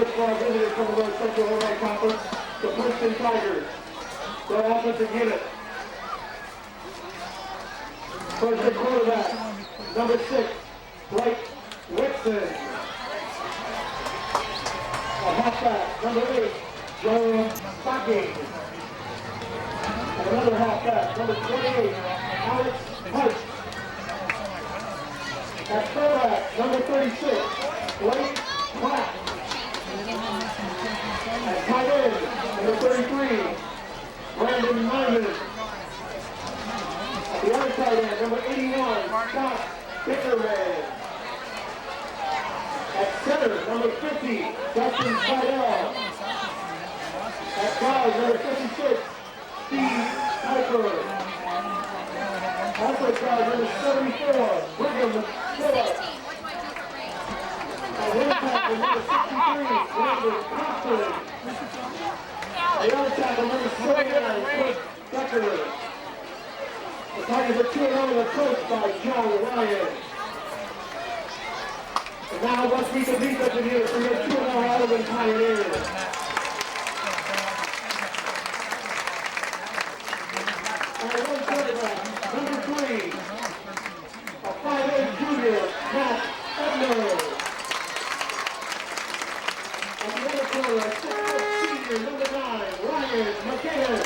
first ball visitors from the North Central Illinois Conference, the Princeton Tigers. Their offensive unit. First at quarterback, number 6, Blake Whitson. A halfback, number 8, Joe Stocking. And another halfback, number 28, Alex Hart. At fullback, number 36, Blake Pratt. At tight end, number 33, Brandon Lyman. At the other tight end, number 81, Scott Bickerman. At center, number 50, Dustin Seidel. At guard, number 56, Steve Piper. Also guard, number 74, Brigham Phillips. At one tackle, number 63, Brandon Thompson. The other tackle, number 79, Chris Decker. The Tigers are 2-0 and coached by Joe Ryan. And now let's meet the defensive unit for your 2-0 Alleman Pioneers. And one quarterback, number 3, a 5'8" junior, Matt Edler. At the other corner, a 6'4" senior, number 9, Ryan McKinnon.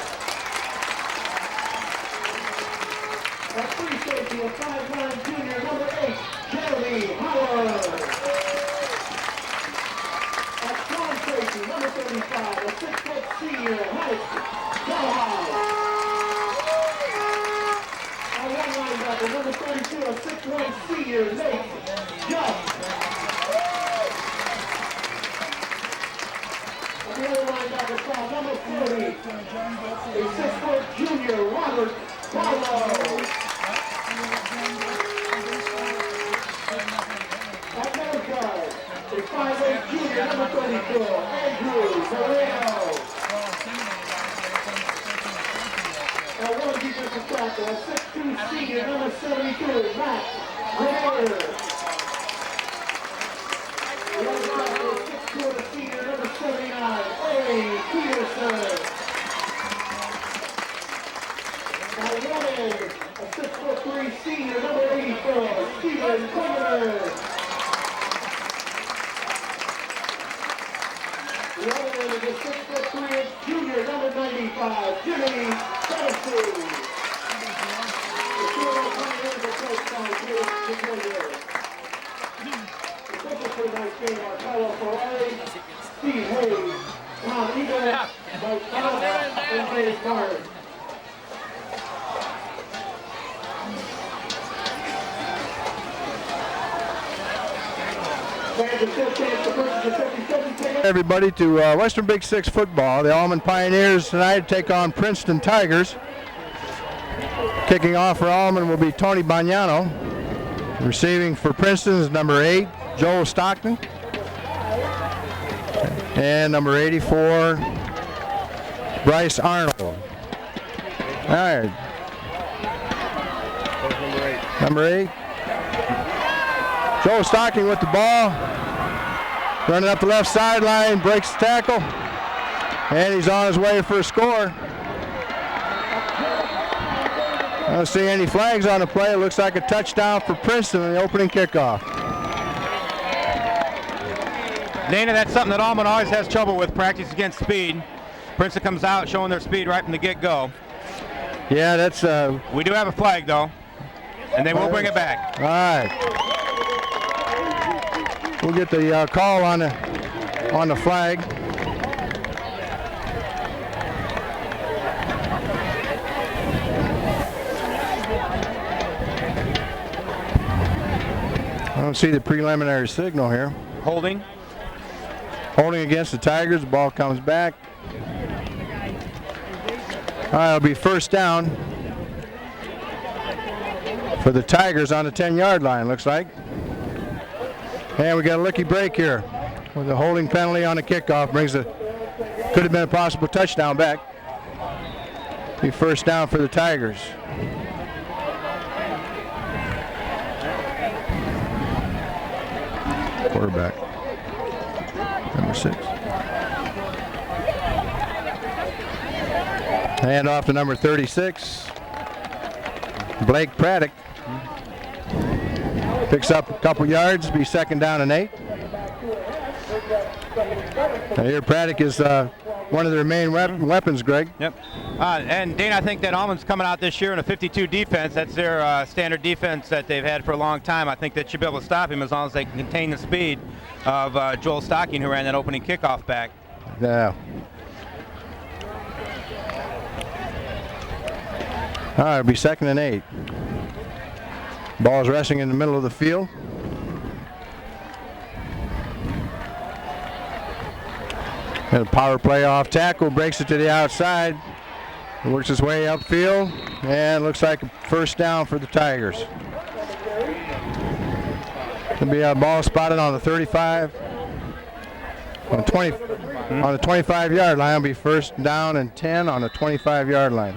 At free safety, a 5'9" junior, number 8, Jeremy Howard. At strong safety, number 35, a 6' senior, Mike Gallagher. At one linebacker, number 32, a 6'1" senior, Nate Just. At the other linebacker spot, number 40, a 6' junior, Robert Barlow. At nose guard, a 5'8" junior, number 34, Andrew Moreno. At one defensive tackle, a 6'2" senior, number 72, Matt Renner. The other tackle, a 6'2" senior, number 79, A. Peterson. At one end, a 6'3" senior, number 84, Stephen Coleman. The other end is a 6'3" junior, number 95, Jimmy Tennessee. The 2-0 Pioneers are coached by Jake DeGoyer. The pitchers for tonight's game are Carlo Ferrari, Steve Hayes, Tom Eagle, Mike Gallagher, and Dave Card. Everybody to Western Big Six football. The Alleman Pioneers tonight take on Princeton Tigers. Kicking off for Alleman will be Tony Bagnano. Receiving for Princeton is number 8, Joel Stockton. And number 84, Bryce Arnold. All right. Number 8. Joe Stocking with the ball, running up the left sideline, breaks the tackle, and he's on his way for a score. I don't see any flags on the play. It looks like a touchdown for Princeton in the opening kickoff. Dana, that's something that Alleman always has trouble with, practice against speed. Princeton comes out showing their speed right from the get-go. Yeah, that's... we do have a flag, though, and they will bring it back. All right. We'll get the call on the flag. I don't see the preliminary signal here. Holding. Holding against the Tigers. The ball comes back. All right, it'll be first down for the Tigers on the 10-yard line, looks like. And we got a licky break here with a holding penalty on the kickoff. Could have been a possible touchdown back. Be first down for the Tigers. Quarterback. Number 6. Hand off to number 36, Blake Praddock. Picks up a couple yards, be second down and 8. Now here Praddock is one of their main weapons, Greg. Yep. And Dana, I think that Alleman's coming out this year in a 52 defense. That's their standard defense that they've had for a long time. I think that should be able to stop him as long as they can contain the speed of Joel Stocking, who ran that opening kickoff back. Yeah. All right, it'll be second and 8. Ball's resting in the middle of the field. And a power play off tackle, breaks it to the outside, works his way upfield, and looks like a first down for the Tigers. It'll be a ball spotted on the 35. On the 25-yard line, it'll be first down and 10 on the 25-yard line.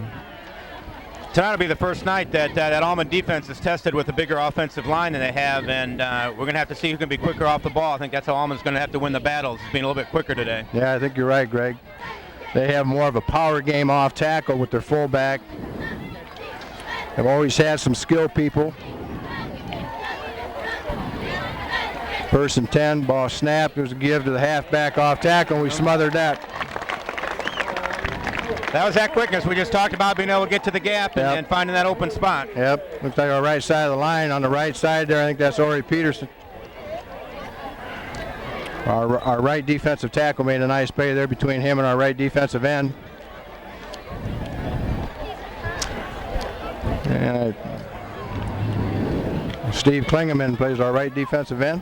Tonight will be the first night that Alleman defense is tested with a bigger offensive line than they have, and we're going to have to see who can be quicker off the ball. I think that's how Alleman's going to have to win the battles, being a little bit quicker today. Yeah, I think you're right, Greg. They have more of a power game off tackle with their fullback. They've always had some skill people. First and 10, ball snap. There's a give to the halfback off tackle, and we smothered that. That was that quickness we just talked about, being able to get to the gap and finding that open spot. Yep, looks like our right side of the line. On the right side there, I think that's Ori Peterson. Our right defensive tackle made a nice play there between him and our right defensive end. And Steve Klingeman plays our right defensive end.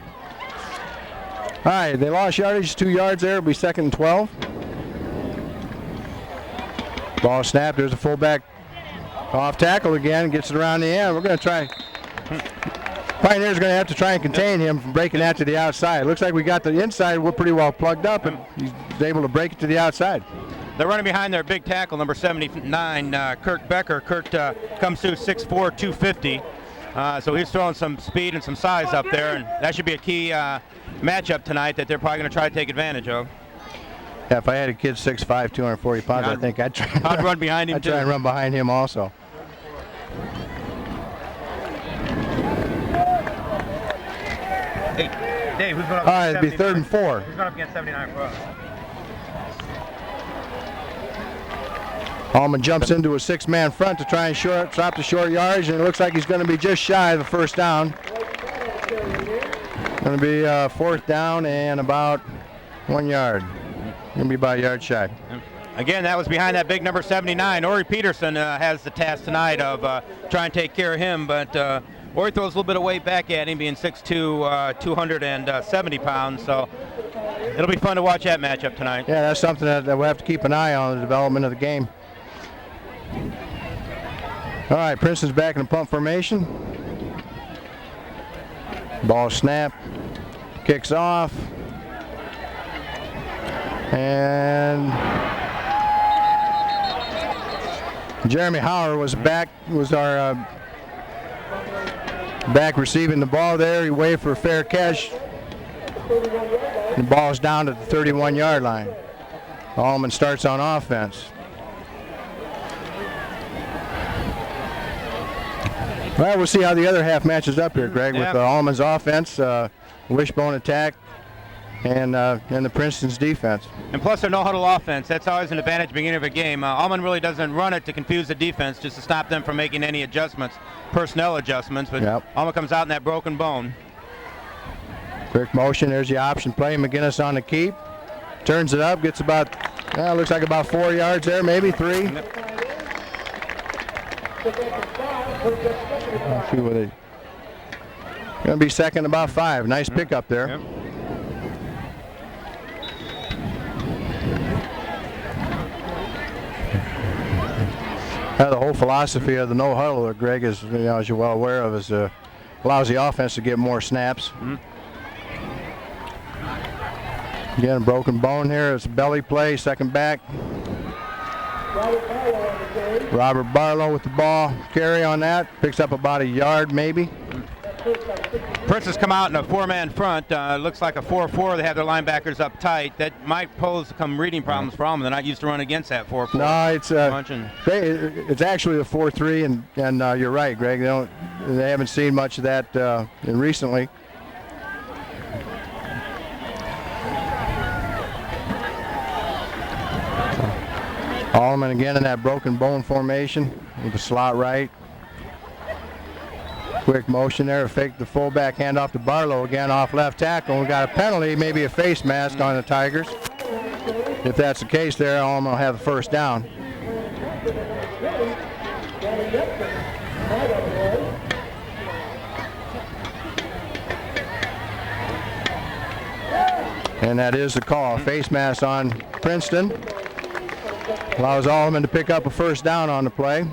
All right, they lost yardage, 2 yards there. It'll be second and 12. Ball snap. There's a fullback off tackle again. Gets it around the end. We're going to try. Pioneers are going to have to try and contain him from breaking that to the outside. Looks like we got the inside. We're pretty well plugged up, and he's able to break it to the outside. They're running behind their big tackle, number 79, Kurt Becker. Kurt comes through 6'4", 250. So he's throwing some speed and some size up there, and that should be a key matchup tonight that they're probably going to try to take advantage of. Yeah, if I had a kid 6'5", 240 pounds, I think I'd run behind him. I'd try and run behind him also. Hey, Dave, who's going up? All right, it'll be third and 4. Who's going up against 79 for us? Alleman jumps into a 6-man front to try and stop the short yardage, and it looks like he's going to be just shy of the first down. Going to be fourth down and about 1 yard. Going to be about a yard shy. Again, that was behind that big number 79. Ori Peterson has the task tonight of trying to take care of him, but Ori throws a little bit of weight back at him, being 6'2", 270 pounds, so it'll be fun to watch that matchup tonight. Yeah, that's something that we'll have to keep an eye on, the development of the game. All right, Princeton's back in the pump formation. Ball snap, kicks off, and Jeremy Hauer was our back receiving the ball there. He waved for a fair catch. The ball's down to the 31-yard line. Alleman starts on offense. Well, we'll see how the other half matches up here, Greg, with Alleman's offense, wishbone attack, and the Princeton's defense. And plus their no-huddle offense. That's always an advantage beginning of a game. Alleman really doesn't run it to confuse the defense, just to stop them from making any adjustments, personnel adjustments. But Alleman comes out in that broken bone. Quick motion. There's the option play. McGinnis on the keep. Turns it up. Gets about, looks like about 4 yards there, maybe 3. Yep. Let's see what it. Going to be second, about 5. Nice pickup there. Yep. The whole philosophy of the no huddle, Greg, is, as you're well aware of, is allows the offense to get more snaps. Again, a broken bone here. It's a belly play, second back. Robert Barlow with the ball carry on that. Picks up about a yard maybe. Princeton's come out in a 4-man front. Looks like a 4-4. They have their linebackers up tight. That might pose some reading problems for them. They're not used to run against that 4-4. No, it's actually a 4-3, and you're right, Greg. They haven't seen much of that recently. Alleman again in that broken bone formation with the slot right. Quick motion there, fake the fullback, hand off to Barlow again off left tackle. We got a penalty, maybe a face mask on the Tigers. If that's the case there, Alleman will have the first down. And that is the call. Face mask on Princeton. Allows Alleman to pick up a first down on the play.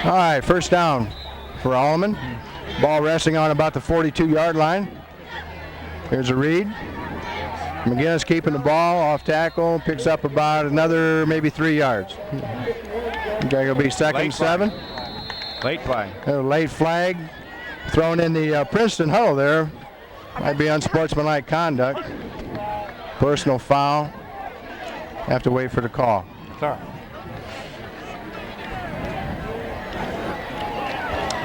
All right, first down for Alleman. Ball resting on about the 42-yard line. Here's a read. McGinnis keeping the ball off tackle, picks up about another maybe 3 yards. Okay, it'll be second and 7. Late flag. Late flag thrown in the Princeton huddle there. Might be unsportsmanlike conduct. Personal foul. Have to wait for the call. Sorry.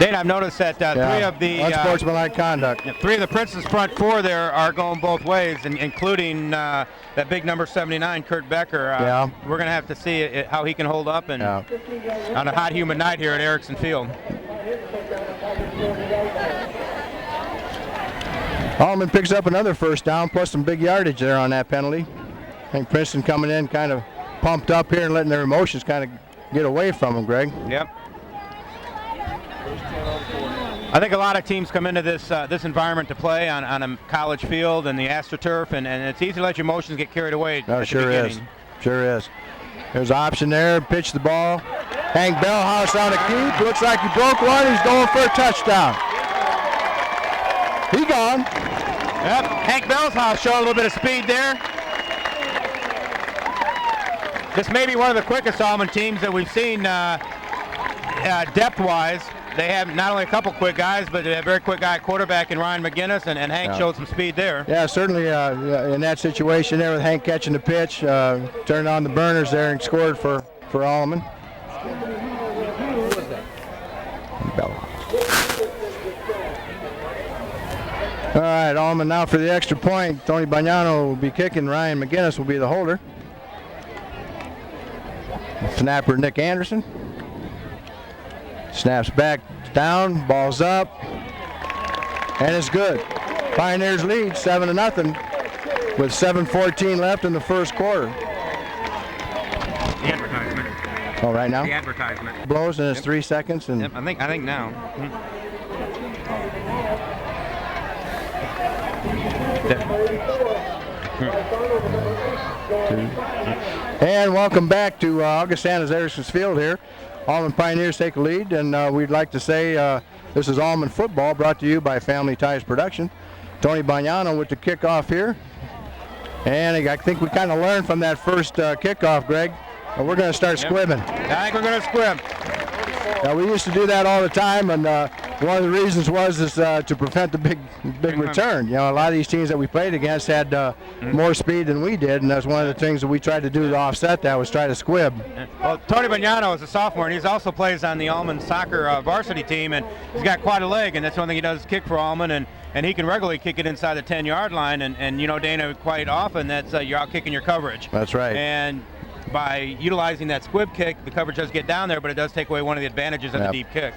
Dane, I've noticed that three of the unsportsmanlike conduct. Three of the Princeton's front four there are going both ways, including that big number 79, Kurt Becker. We're going to have to see how he can hold up on a hot, humid night here at Erickson Field. Alleman picks up another first down, plus some big yardage there on that penalty. I think Princeton coming in kind of pumped up here and letting their emotions kind of get away from them, Greg. Yep. I think a lot of teams come into this environment to play on a college field and the AstroTurf, and it's easy to let your emotions get carried away. No, sure is. Sure is. There's an option there. Pitch the ball. Hank Bellhouse on a keep. Looks like he broke one. He's going for a touchdown. He gone. Yep. Hank Bellhouse showing a little bit of speed there. This may be one of the quickest Alleman teams that we've seen depth-wise. They have not only a couple quick guys, but they have a very quick guy at quarterback in Ryan McGinnis, and Hank showed some speed there. Yeah, certainly in that situation there with Hank catching the pitch, turned on the burners there and scored for Alleman. All right, Alleman now for the extra point. Tony Bagnano will be kicking. Ryan McGinnis will be the holder. Snapper Nick Anderson. Snaps back down, ball's up, and it's good. Pioneers lead 7-0 with 7:14 left in the first quarter. The advertisement. Oh, right now? The advertisement. Blows and it's 3 seconds. And yep, I think now. And welcome back to Augustana's Erickson's Field here. Alleman Pioneers take a lead, and we'd like to say this is Alleman football, brought to you by Family Ties Production. Tony Bagnano with the kickoff here. And I think we kind of learned from that first kickoff, Greg. We're going to start squibbing. I think we're going to squib. We used to do that all the time, and one of the reasons was to prevent the big return. You know, a lot of these teams that we played against had more speed than we did, and that's one of the things that we tried to do to offset that was try to squib. Well, Tony Bagnano is a sophomore, and he also plays on the Alleman soccer varsity team, and he's got quite a leg, and that's one thing he does is kick for Alleman, and he can regularly kick it inside the 10-yard line, and you know, Dana, quite often that's you're out kicking your coverage. That's right. And by utilizing that squib kick, the coverage does get down there, but it does take away one of the advantages of the deep kick.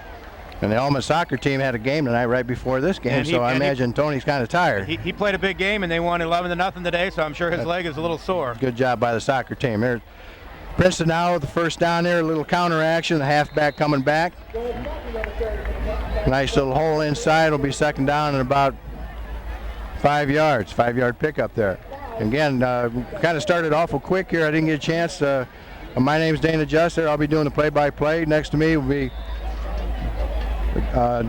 And the Alleman soccer team had a game tonight right before this game, so I imagine Tony's kind of tired. He played a big game, and they won 11-0 today, so I'm sure his leg is a little sore. Good job by the soccer team. There's Princeton now with the first down there, a little counter action, the halfback coming back. Nice little hole inside, will be second down and about 5 yards, 5-yard pickup there. Again, kind of started awful quick here. I didn't get a chance to My name's Dana Juster. I'll be doing the play-by-play. Next to me will be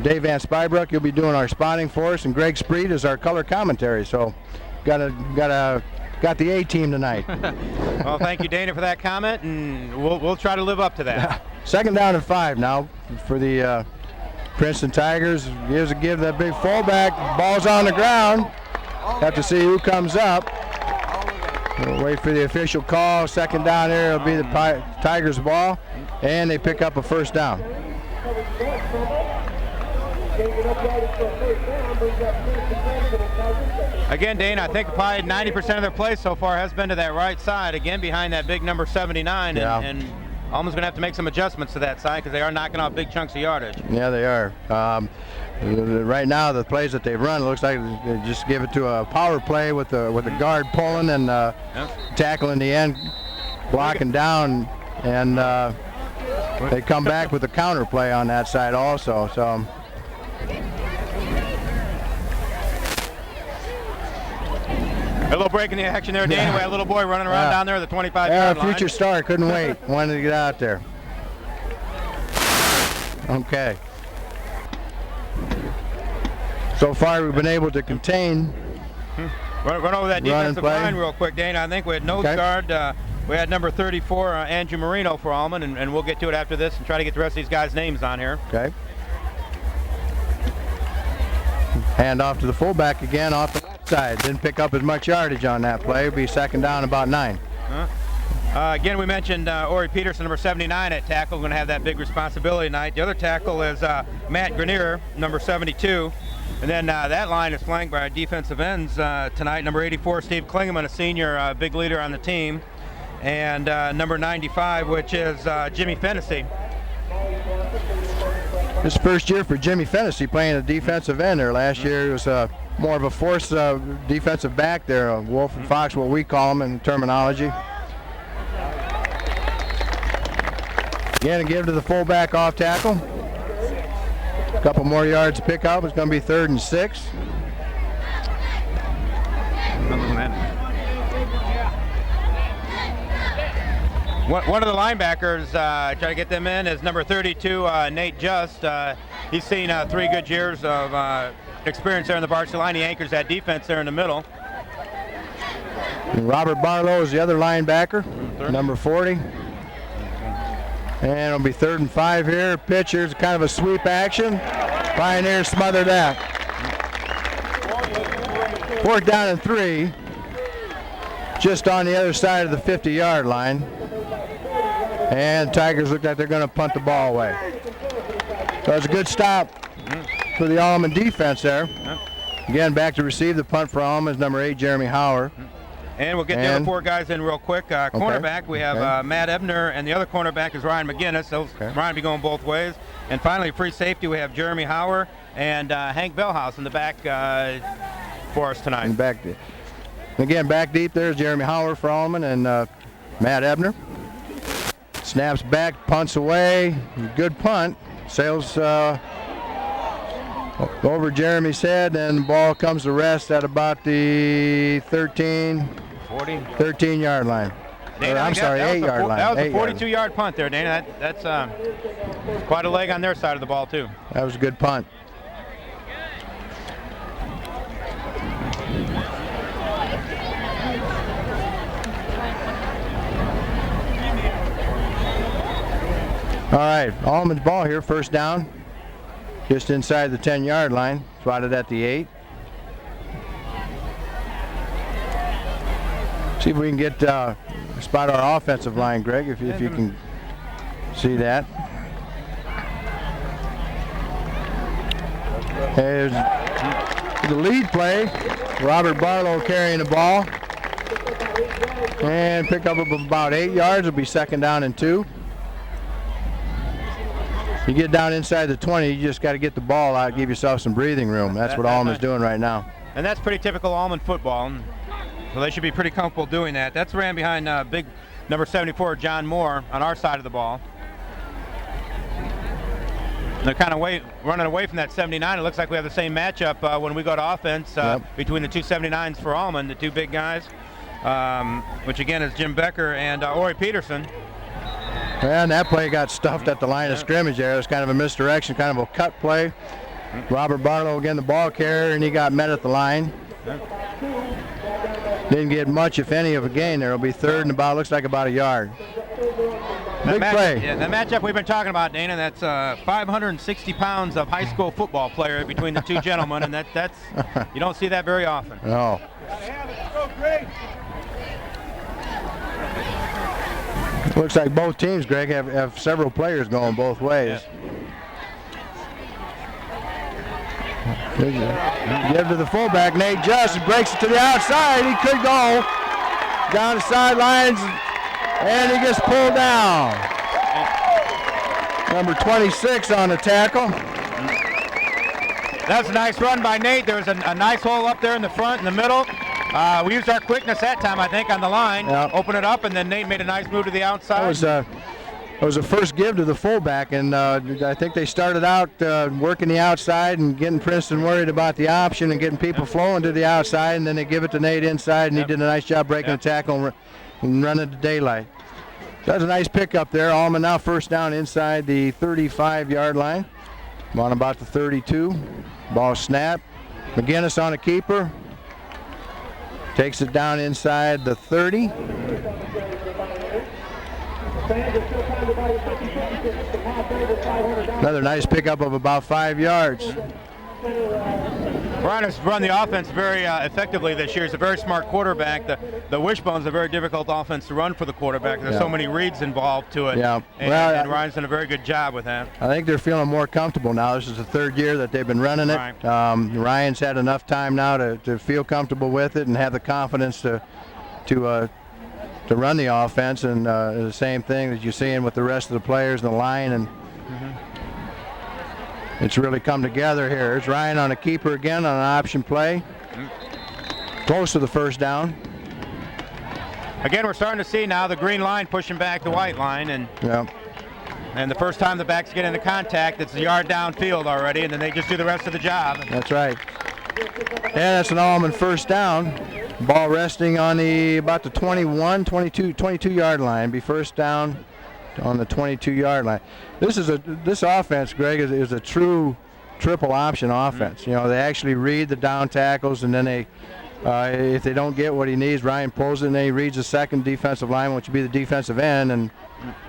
Dave Van Spybrook. He'll be doing our spotting for us, and Greg Spreed is our color commentary. So, got the A team tonight. Well, thank you, Dana, for that comment, and we'll try to live up to that. Second down and 5 now for the Princeton Tigers. Gives a give to that big fullback. Ball's on the ground. Have to see who comes up. We'll wait for the official call. Second down here. It'll be the Tigers' ball, and they pick up a first down. Again, Dana, I think probably 90% of their play so far has been to that right side, again behind that big number 79, Yeah. and Alleman's going to have to make some adjustments to that side because they are knocking off big chunks of yardage. Yeah, they are. Right now, the plays that they've run, it looks like they just give it to a power play with the guard pulling and tackle in the end, blocking down, and they come back with a counter play on that side also. So. A little break in the action there, Dana. We had a little boy running around down there at the 25-yard line. Future star, couldn't wait. Wanted to get out there. Okay. So far, we've been able to contain. Run over that defensive line real quick, Dana. I think we had nose guard. We had number 34, Andrew Marino for Alleman, and we'll get to it after this and try to get the rest of these guys' names on here. Okay. Hand off to the fullback again off the left side. Didn't pick up as much yardage on that play. It'll be second down, about 9. Again, we mentioned Ori Peterson, number 79 at tackle. We're going to have that big responsibility tonight. The other tackle is Matt Grenier, number 72. And then that line is flanked by our defensive ends tonight. Number 84, Steve Klingeman, a senior big leader on the team. And number 95, which is Jimmy Fennessy. This first year for Jimmy Fennessy playing a defensive end there. Last year he was more of a force defensive back there, a wolf and fox, what we call him in terminology. Again, a give to the fullback off tackle. A couple more yards to pick up. It's going to be 3rd and 6. One of the linebackers, try to get them in, is number 32, Nate Just. He's seen 3 good years of experience there in the varsity line. He anchors that defense there in the middle. And Robert Barlow is the other linebacker, number 40. And it'll be 3rd and 5 here. Pitchers, kind of a sweep action. Pioneers smother that. 4th down and 3. Just on the other side of the 50-yard line. And Tigers look like they're going to punt the ball away. So it's a good stop for the Alleman defense there. Again, back to receive the punt for Alleman is number 8, Jeremy Hauer. And we'll get the other 4 guys in real quick. Cornerback, we have Matt Ebner, and the other cornerback is Ryan McGinnis. So Ryan will be going both ways. And finally, free safety, we have Jeremy Hauer and Hank Bellhouse in the back for us tonight. And again, back deep there's Jeremy Hauer for Alleman and Matt Ebner. Snaps back, punts away. Good punt. Sails over Jeremy's head, and the ball comes to rest at about the 13-yard line. Dana, I'm sorry, 8-yard line. That was a 42-yard punt there, Dana. That's quite a leg on their side of the ball, too. That was a good punt. All right, Alleman's ball here, first down. Just inside the 10-yard line, spotted at the 8. See if we can get spot our offensive line, Greg, if you can see that. There's the lead play. Robert Barlow carrying the ball. And pick up about 8 yards. It'll be second down and 2. You get down inside the 20, you just got to get the ball out, give yourself some breathing room. That's what Alleman's doing right now. And that's pretty typical Alleman football. So they should be pretty comfortable doing that. That's ran behind big number 74, John Moore, on our side of the ball. They're kind of running away from that 79. It looks like we have the same matchup when we go to offense between the two 79s for Alleman, the 2 big guys, which again is Jim Becker and Ori Peterson. And that play got stuffed at the line of scrimmage there. It was kind of a misdirection, kind of a cut play. Robert Barlow again, the ball carrier, and he got met at the line. Didn't get much, if any, of a gain there. It'll be third and about, looks like about a yard. Big play. Yeah, the matchup we've been talking about, Dana, that's 560 pounds of high school football player between the two gentlemen, and that's you don't see that very often. No. Looks like both teams, Greg, have several players going both ways. Yeah. Give to the fullback, Nate Just, breaks it to the outside. He could go down the sidelines, and he gets pulled down. Number 26 on the tackle. That's a nice run by Nate. There was a nice hole up there in the front, in the middle. We used our quickness that time, I think, on the line. Yep. Open it up, and then Nate made a nice move to the outside. It was a first give to the fullback, and I think they started out working the outside and getting Princeton worried about the option and getting people flowing to the outside, and then they give it to Nate inside, and he did a nice job breaking the tackle and running to daylight. That's a nice pickup there. Alleman now first down inside the 35-yard line. On about the 32. Ball snap. McGinnis on a keeper. Takes it down inside the 30. Another nice pickup of about 5 yards. Brian has run the offense very effectively this year. He's a very smart quarterback. The wishbone's a very difficult offense to run for the quarterback. There's so many reads involved to it. Yeah. And Ryan's done a very good job with that. I think they're feeling more comfortable now. This is the third year that they've been running it. Right. Ryan's had enough time now to feel comfortable with it and have the confidence to run the offense, and the same thing that you're seeing with the rest of the players in the line, and it's really come together here. It's Ryan on a keeper again on an option play. Close to the first down. Again, we're starting to see now the green line pushing back the white line, and the first time the backs get into contact, it's a yard downfield already, and then they just do the rest of the job. That's right. And that's an Alleman first down. Ball resting on about the 22-yard line. Be first down on the 22-yard line. This offense, Greg, is a true triple option offense. You know, they actually read the down tackles, and then they, if they don't get what he needs, Ryan pulls it, and then he reads the second defensive line, which would be the defensive end, and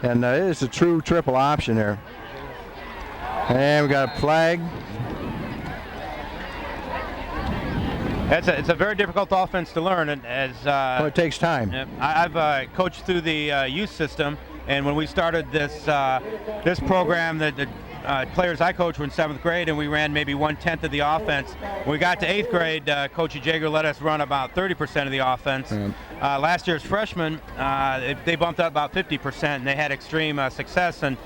it's a true triple option here. And we got a flag. It's a very difficult offense to learn, and Well, it takes time. I've coached through the youth system, and when we started this program, the players I coached were in 7th grade, and we ran maybe 1/10 of the offense. When we got to 8th grade, Coach Jager let us run about 30% of the offense. Last year's freshmen, they bumped up about 50%, and they had extreme success. And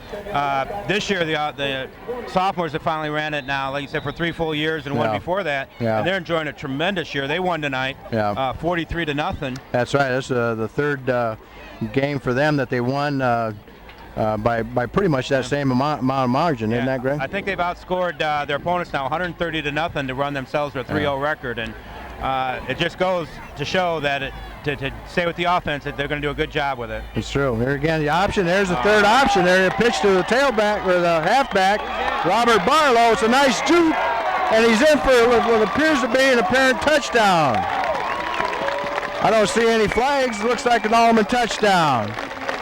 this year, the sophomores have finally ran it now, like you said, for 3 full years and one before that. And they're enjoying a tremendous year. They won tonight, 43-0. That's right. That's the third game for them that they won by pretty much that same amount of margin, isn't that, Greg? I think they've outscored their opponents now 130-0 to run themselves a 3-0 record, and it just goes to show that to stay with the offense, that they're going to do a good job with it. It's true. Here again, the option. There's the third option there. The pitch to the tailback or the halfback, Robert Barlow. It's a nice juke, and he's in for what appears to be an apparent touchdown. I don't see any flags. It looks like an Alleman touchdown.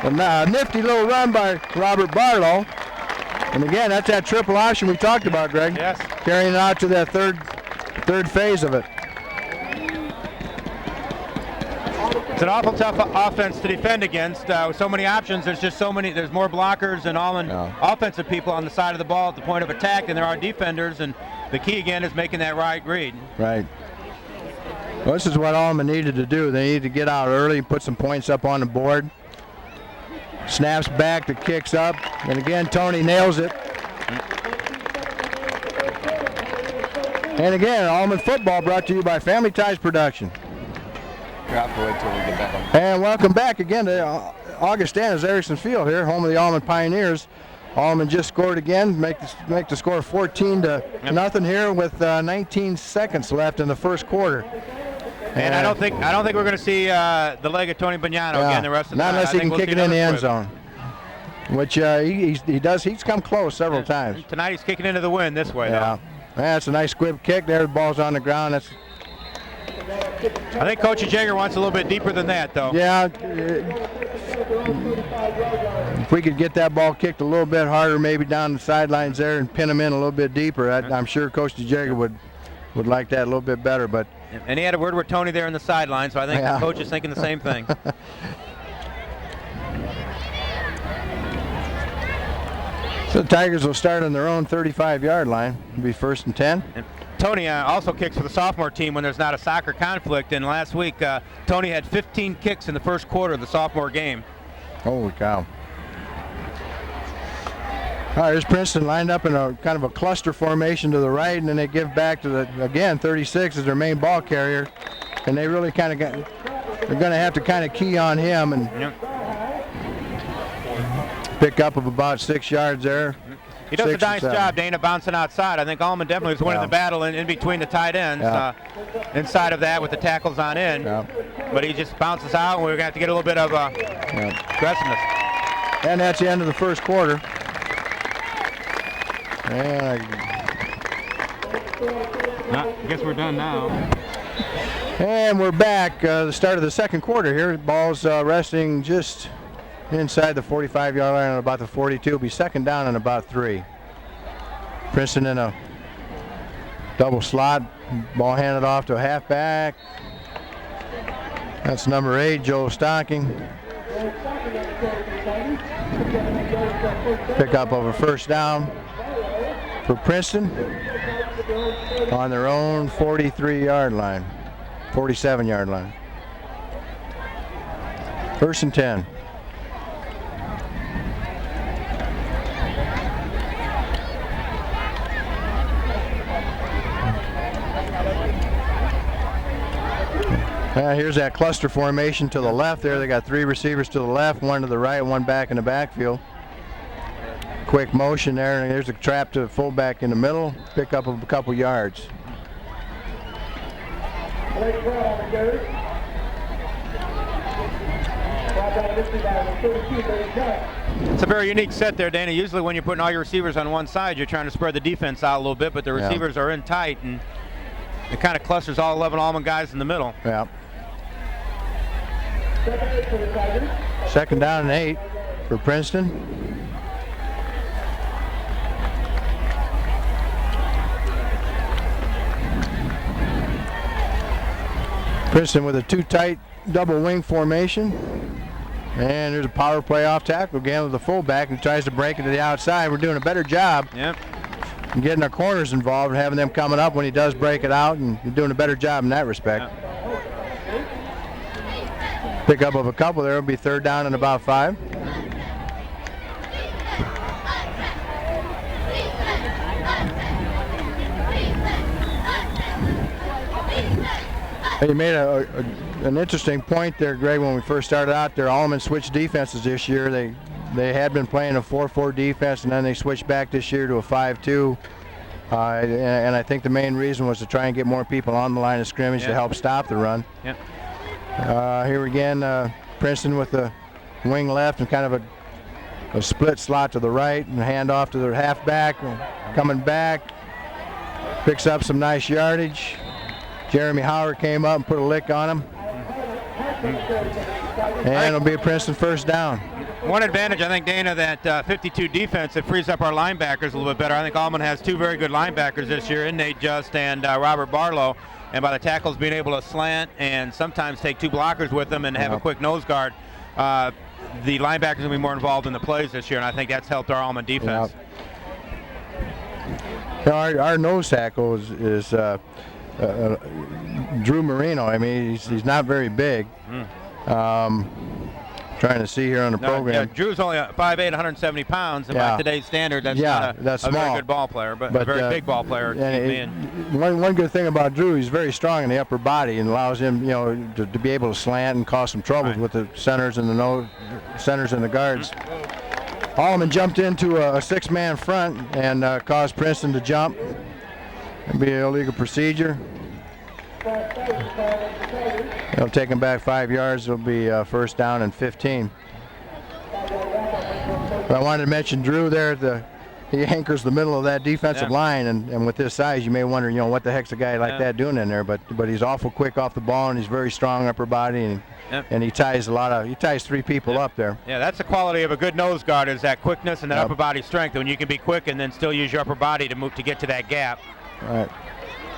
A nifty little run by Robert Barlow. And again, that's that triple option we talked about, Greg. Yes. Carrying it out to that third phase of it. It's an awful tough offense to defend against. With so many options, there's more blockers and offensive people on the side of the ball at the point of attack than there are defenders, and the key again is making that right read. Right. Well, this is what Alleman needed to do. They needed to get out early and put some points up on the board. Snaps back, the kicks up, and again, Tony nails it. And again, Alleman football brought to you by Family Ties Production. And welcome back again to Augustana's Erickson Field here, home of the Alleman Pioneers. Alleman just scored again, make the score 14-0 here with 19 seconds left in the first quarter. And I don't think we're going to see the leg of Tony Bagnano again the rest of the time. Not unless he can kick it in the end zone. which he does. He's come close several times. Tonight he's kicking into the wind this way, Yeah. That's a nice squib kick there. The ball's on the ground. That's. I think Coach Jager wants a little bit deeper than that, though. Yeah. If we could get that ball kicked a little bit harder, maybe down the sidelines there, and pin him in a little bit deeper, I'm sure Coach Jager would like that a little bit better. But. And he had a word with Tony there in the sideline, so I think the coach is thinking the same thing. So the Tigers will start on their own 35-yard line. It'll be 1st and 10. And Tony also kicks for the sophomore team when there's not a soccer conflict. And last week, Tony had 15 kicks in the first quarter of the sophomore game. Holy cow. All right, here's Princeton lined up in a kind of a cluster formation to the right, and then they give back to again, 36 is their main ball carrier. And they really kind of they're going to have to kind of key on him and pick up of about 6 yards there. He does a nice job, Dana, bouncing outside. I think Alleman definitely was winning the battle in between the tight ends. Inside of that with the tackles on in. But he just bounces out, and we're going to have to get a little bit of aggressiveness. And that's the end of the first quarter. And I guess we're done now. And we're back. The start of the second quarter here. Ball's resting just inside the 45-yard line on about the 42. Will be second down and about 3. Princeton in a double slot. Ball handed off to a halfback. That's number 8, Joe Stocking. Pick up of a first down for Princeton on their own 43-yard line, 47-yard line. 1st and 10. Here's that cluster formation to the left there. They got 3 receivers to the left, 1 to the right, 1 back in the backfield. Quick motion there, and there's a trap to the fullback in the middle. Pick up of a couple yards. It's a very unique set there, Dana. Usually when you're putting all your receivers on one side, you're trying to spread the defense out a little bit, but the receivers are in tight, and it kind of clusters all 11 Alleman guys in the middle. Yeah. Second down and 8 for Princeton. Princeton with a 2 tight double wing formation. And there's a power play off tackle again with the fullback, and tries to break it to the outside. We're doing a better job getting our corners involved and having them coming up when he does break it out, and you're doing a better job in that respect. Pick up of a couple there. Will be third down and about 5. You made an interesting point there, Greg, when we first started out there. Alleman switched defenses this year. They had been playing a 4-4 defense, and then they switched back this year to a 5-2. And I think the main reason was to try and get more people on the line of scrimmage to help stop the run. Here again, Princeton with the wing left and kind of a split slot to the right, and hand off to their halfback. Coming back, picks up some nice yardage. Jeremy Howard came up and put a lick on him. And it'll be a Princeton first down. One advantage, I think, Dana, that 52 defense, it frees up our linebackers a little bit better. I think Alleman has 2 very good linebackers this year, Nate Just and Robert Barlow. And by the tackles being able to slant and sometimes take 2 blockers with them and have a quick nose guard, the linebackers will be more involved in the plays this year, and I think that's helped our Alleman defense. Our nose tackle is Drew Marino. I mean, he's not very big. Trying to see here on the program. Drew's only 5'8", 170 pounds, and by today's standard, that's not a very good ball player, but a very big ball player. One good thing about Drew, he's very strong in the upper body and allows him, to be able to slant and cause some troubles with the centers and the guards. Alleman jumped into a 6-man front and caused Princeton to jump. It'll be an illegal procedure. They'll take him back 5 yards. It'll be first down and 15. All But I wanted to mention Drew there. He anchors the middle of that defensive line, and with his size, you may wonder, what the heck's a guy like that doing in there? But he's awful quick off the ball, and he's very strong upper body, and he ties three people up there. Yeah, that's the quality of a good nose guard, is that quickness and that upper body strength. When you can be quick and then still use your upper body to move to get to that gap. All right.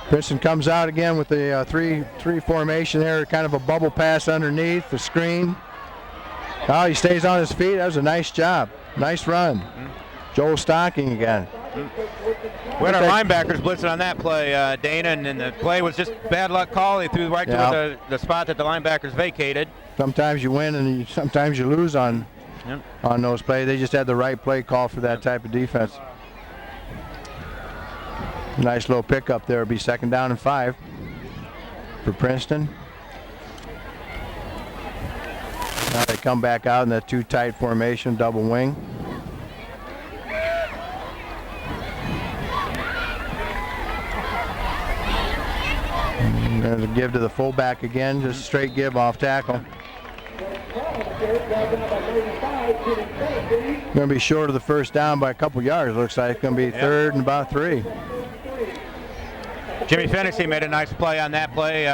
Princeton comes out again with the 3 formation there, kind of a bubble pass underneath the screen. Oh, he stays on his feet. That was a nice job. Nice run. Joel Stocking again. We had our linebackers blitzing on that play, Dana, and the play was just bad luck call. He threw right to the spot that the linebackers vacated. Sometimes you win and sometimes you lose on those plays. They just had the right play call for that type of defense. Nice little pickup there. It'll be 2nd down and 5 for Princeton. Now they come back out in that 2 tight formation, double wing. There's a give to the fullback again, just straight give off tackle. Going to be short of the 1st down by a couple yards, looks like. It's going to be 3rd and about 3. Jimmy Fennessy made a nice play on that play,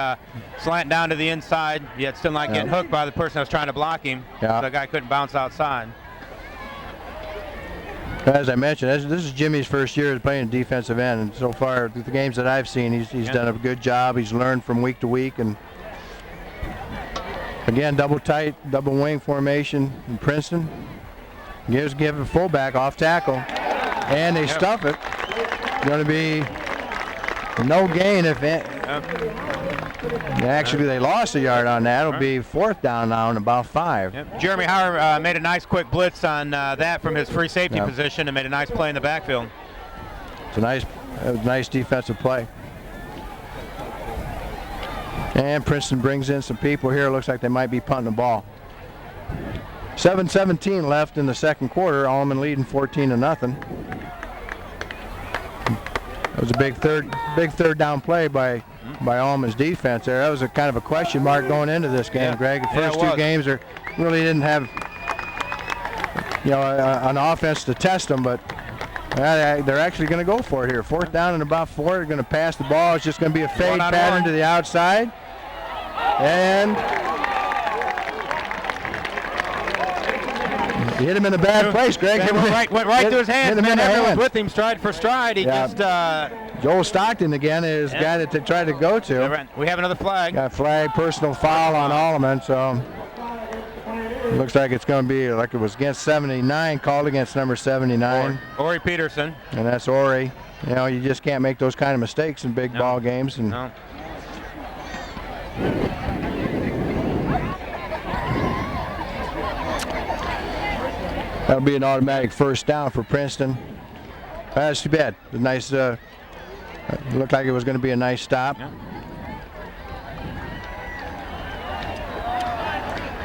slant down to the inside, yet still not getting hooked by the person that was trying to block him. So the guy couldn't bounce outside. As I mentioned, this is Jimmy's first year playing defensive end, and so far, the games that I've seen, he's done a good job. He's learned from week to week, and again, double wing formation in Princeton. Give a fullback off tackle, and they stuff it. Going to be no gain if it. Actually, they lost a yard on that. It'll be 4th down now and about 5. Jeremy Hauer made a nice quick blitz on that from his free safety position and made a nice play in the backfield. It's a nice defensive play. And Princeton brings in some people here. Looks like they might be punting the ball. 7:17 left in the 2nd quarter. Alleman leading 14-0. That was a big third down play by Alleman's defense there. That was a kind of a question mark going into this game, Greg. The first 2 games really didn't have an offense to test them, but they're actually going to go for it here. 4th down and about 4. They're going to pass the ball. It's just going to be a fade pattern to the outside. And he hit him in a bad place, Greg. Went right to his hand. The man was with him stride for stride. He just. Joel Stockton again is the guy that they tried to go to. We have another flag. Got a flag, personal foul on Alleman, so it looks like it's going to be like it was against 79, called against number 79. Ori Peterson. And that's Ori. You just can't make those kind of mistakes in big ball games. And that'll be an automatic 1st down for Princeton. That's too bad. A nice. Looked like it was going to be a nice stop.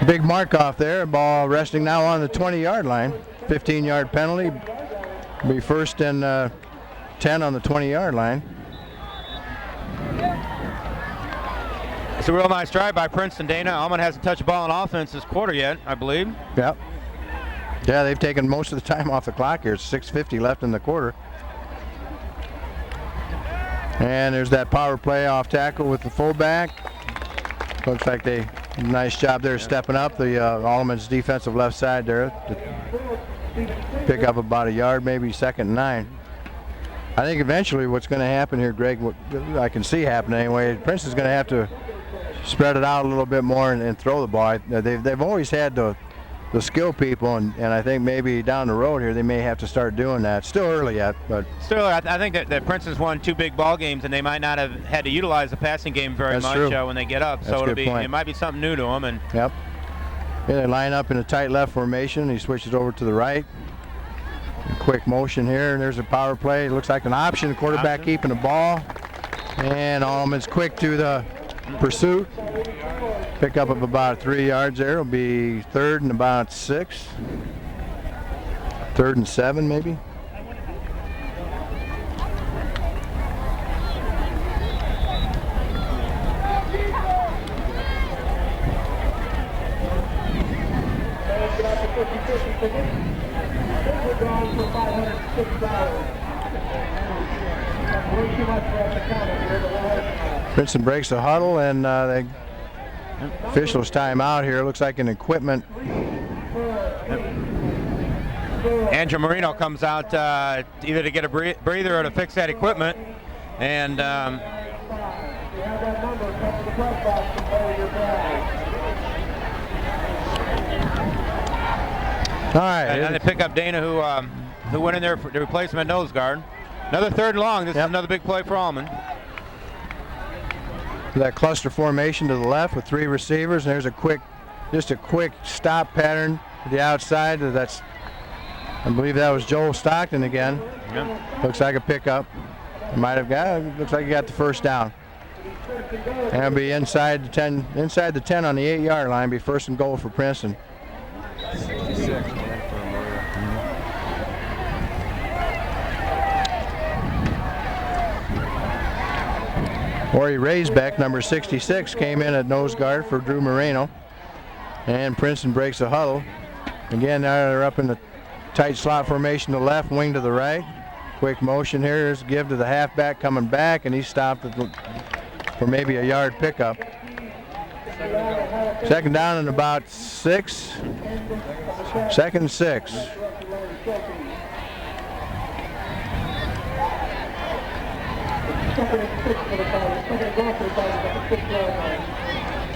Big mark off there. Ball resting now on the 20-yard line. 15-yard penalty. Be 1st and 10 on the 20-yard line. It's a real nice drive by Princeton, Dana. Alleman hasn't touched the ball on offense this quarter yet, I believe. Yep. Yeah, they've taken most of the time off the clock here. It's 6:50 left in the quarter. And there's that power play off tackle with the fullback. Looks like nice job there stepping up. The Alleman's defensive left side there to pick up about a yard, maybe 2nd and 9. I think eventually what's going to happen here, Greg, what I can see happening anyway, Princeton's going to have to spread it out a little bit more and throw the ball. They've always had the skill people, and I think maybe down the road here they may have to start doing that. Still early yet, but still, I think that Princeton's won 2 big ball games, and they might not have had to utilize the passing game very much when they get up. That's so it might be something new to them. And yeah, they line up in a tight left formation. He switches over to the right. Quick motion here, and there's a power play. It looks like an option. The quarterback keeping the ball, and Alleman's quick to the pursuit. Pick up of about 3 yards there. It'll be 3rd and about 6. 3rd and 7 maybe. We're going for $506. Way too much for us to count up here, but we'll have Princeton breaks the huddle, and the officials time out here. Looks like an equipment. Andrew Marino comes out either to get a breather or to fix that equipment. And all right. And they pick up Dana, who went in there to replace him at nose guard. Another 3rd and long. This is another big play for Alleman. That cluster formation to the left with 3 receivers, and there's just a quick stop pattern to the outside. I believe that was Joel Stockton again. Yeah. Looks like a pickup. Looks like he got the first down. And it'll be inside the 10 on the 8-yard line. Be 1st and goal for Princeton. 66. Ori Raisbeck, number 66, came in at nose guard for Drew Moreno. And Princeton breaks the huddle. Again, now they're up in the tight slot formation to the left, wing to the right. Quick motion here is give to the halfback coming back, and he stopped for maybe a yard pickup. 2nd down and about 6. 2nd and 6.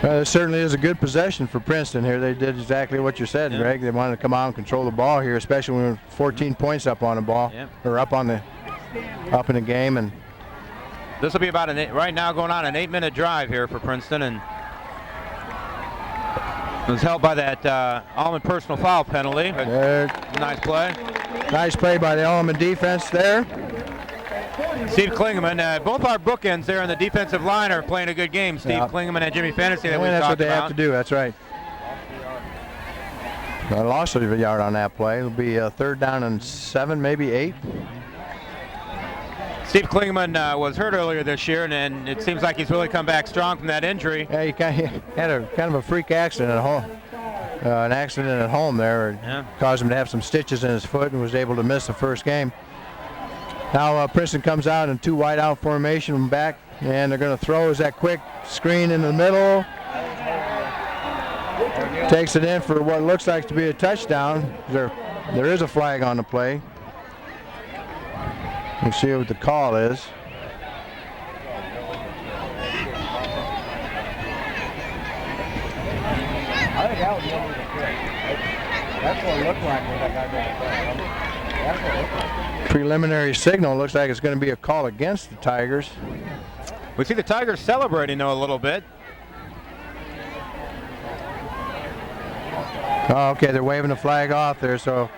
This certainly is a good possession for Princeton here. They did exactly what you said, Greg. They wanted to come out and control the ball here, especially when we were 14 points up on the ball, or up in the game. And this will be about right now going on an 8-minute drive here for Princeton, and it was helped by that Alleman personal foul penalty. Nice play. Nice play by the Alleman defense there. Steve Klingeman, both our bookends there in the defensive line are playing a good game. Steve Klingeman and Jimmy Fantasy that we talked about. That's what they have to do. That's right. I lost a yard on that play. It'll be 3rd down and 7, maybe 8. Steve Klingeman was hurt earlier this year, and it seems like he's really come back strong from that injury. Yeah, he had a kind of a freak accident at home. An accident at home there caused him to have some stitches in his foot and was able to miss the first game. Now Princeton comes out in 2 wide out formation back, and they're going to throw. Is that quick screen in the middle? Takes it in for what looks like to be a touchdown. There is a flag on the play. We'll see what the call is. I think that was the only kick. That's what it looked like when that guy made the play. That's what it looked like. Preliminary signal looks like it's going to be a call against the Tigers. We see the Tigers celebrating though a little bit. Oh, okay, they're waving the flag off there, so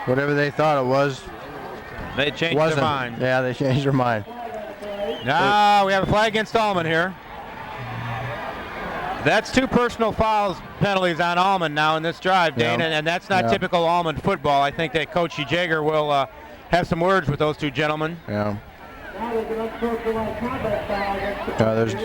whatever they thought it was, they changed wasn't. their mind. Yeah, they changed their mind. Now we have a flag against Alleman here. That's 2 personal fouls penalties on Alleman now in this drive, Dana, and that's not typical Alleman football. I think that Coach Jager will have some words with those 2 gentlemen. Yeah. There's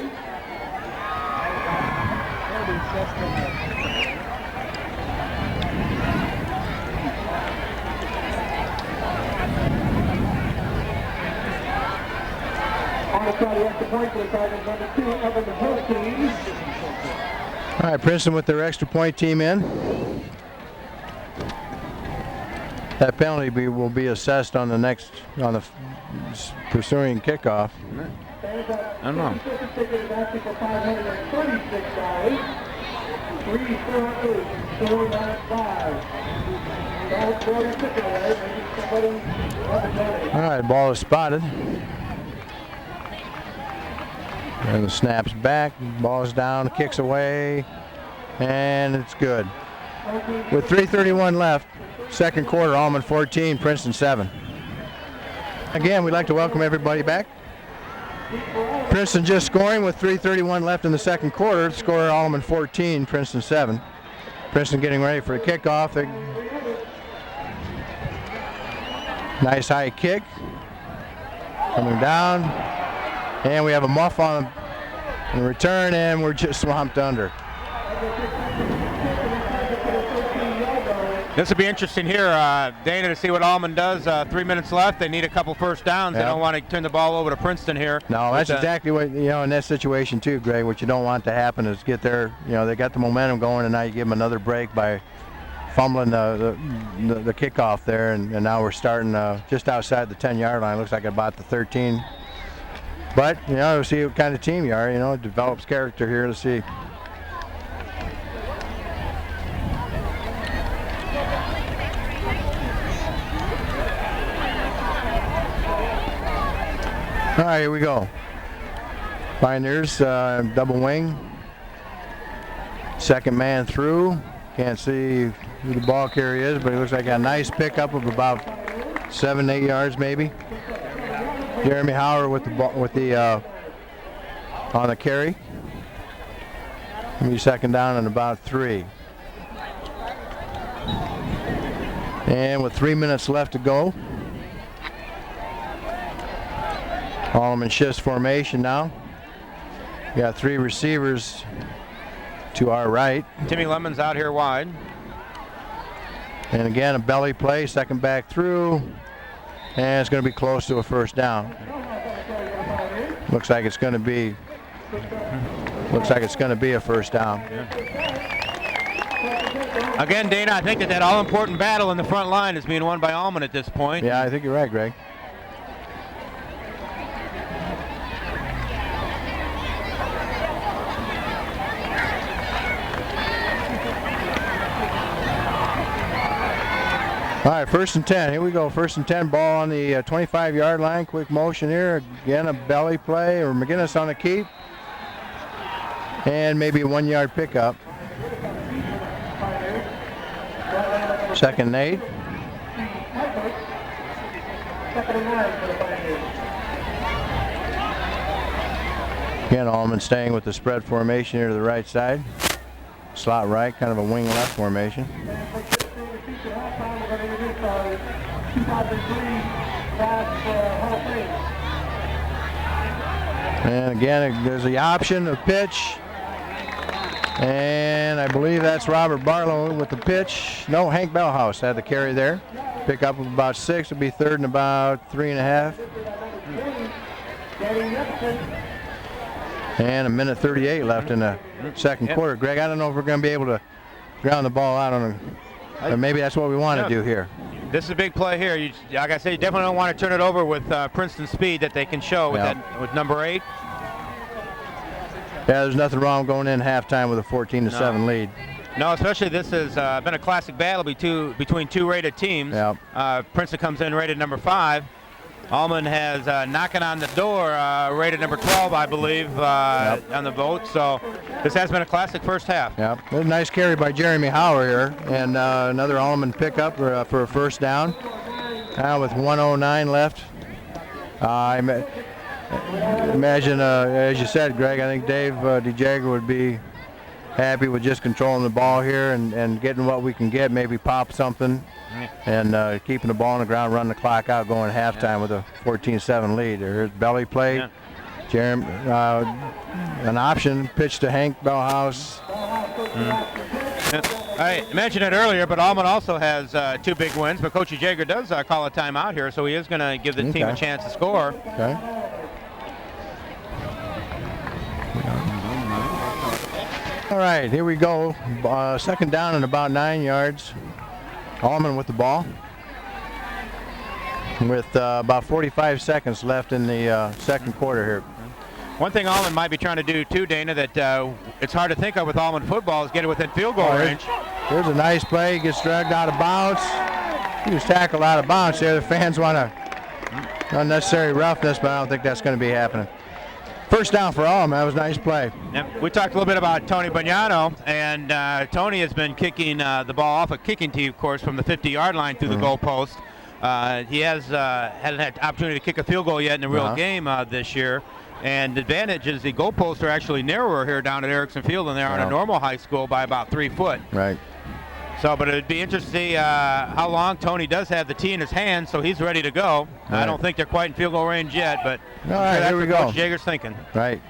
All right, Princeton with their extra point team in. That penalty will be assessed on the pursuing kickoff. I don't know. All right, ball is spotted. And the snap's back, ball is down, kicks away, and it's good. With 3:31 left, 2nd quarter, Alleman 14, Princeton 7. Again, we'd like to welcome everybody back. Princeton just scoring with 3:31 left in the 2nd quarter. Score Alleman 14, Princeton 7. Princeton getting ready for a kickoff. Nice high kick. Coming down. And we have a muff on the return, and we're just swamped under. This will be interesting here, Dana, to see what Alleman does. 3 minutes left. They need a couple first downs. They don't want to turn the ball over to Princeton here. No, that's exactly what, in that situation too, Greg, what you don't want to happen is get there, they got the momentum going, and now you give them another break by fumbling the kickoff there, and now we're starting just outside the 10-yard line. Looks like about the 13. But, we'll see what kind of team you are. It develops character here to see. All right, here we go. Pioneers double wing. Second man through. Can't see who the ball carrier is, but he looks like a nice pickup of about 7-8 yards maybe. Jeremy Howard with the ball, on the carry. Maybe second down and about 3. And with 3 minutes left to go. Alleman shifts formation now. We got 3 receivers to our right. Timmy Lemon's out here wide. And again, a belly play, second back through, and it's going to be close to a first down. Looks like it's going to be a first down. Again, Dana, I think that all-important battle in the front line is being won by Alleman at this point. Yeah, I think you're right, Greg. All right, 1st and 10. Here we go. 1st and 10. Ball on the 25-yard line. Quick motion here. Again, a belly play, or McGinnis on the keep. And maybe a 1-yard pickup. 2nd and 8. Again, Alleman staying with the spread formation here to the right side. Slot right, kind of a wing left formation. And again, there's the option of pitch. And I believe that's Robert Barlow with the pitch. No, Hank Bellhouse had the carry there. Pick up of about 6. It'll be 3rd and about 3.5. And 1:38 left in the second quarter. Greg, I don't know if we're going to be able to ground the ball out on or maybe that's what we want to do here. This is a big play here. Like I said, you definitely don't want to turn it over with Princeton speed that they can show with number 8. Yeah, there's nothing wrong going in halftime with a 14-7 lead. No, especially this has been a classic battle between 2 rated teams. Yep. Princeton comes in rated number 5. Alleman has knocking on the door, rated number 12, I believe, on the vote. So this has been a classic first half. Yeah, a nice carry by Jeremy Howard here, and another Alleman pickup for a first down. Now with 1:09 left. I imagine, as you said, Greg, I think Dave DeJager would be happy with just controlling the ball here and getting what we can get, maybe pop something. And keeping the ball on the ground, running the clock out, going halftime with a 14-7 lead. There's belly play. Jeremy, an option pitch to Hank Bellhouse. I mentioned it earlier, but Alleman also has 2 big wins. But Coach Jager does call a timeout here, so he is going to give the team a chance to score. Okay. All right, here we go. Second down and about 9 yards. Alleman with the ball with about 45 seconds left in the second quarter here. One thing Alleman might be trying to do too, Dana, that it's hard to think of with Alleman football is get it within field goal range. Here's a nice play. He gets dragged out of bounds. He was tackled out of bounds there. The fans want unnecessary roughness, but I don't think that's going to be happening. First down for Alleman. That was a nice play. Yep. We talked a little bit about Tony Bagnano, and Tony has been kicking the ball off a kicking tee, of course, from the 50-yard line through the goalpost. He hasn't had opportunity to kick a field goal yet in a real game this year. And the advantage is the goalposts are actually narrower here down at Erickson Field than they are in a normal high school by about 3 foot. Right. So, but it'd be interesting to see how long Tony does have the tee in his hand, so he's ready to go. Right. I don't think they're quite in field goal range yet, but all right, here we go. Coach Jager's thinking. Right.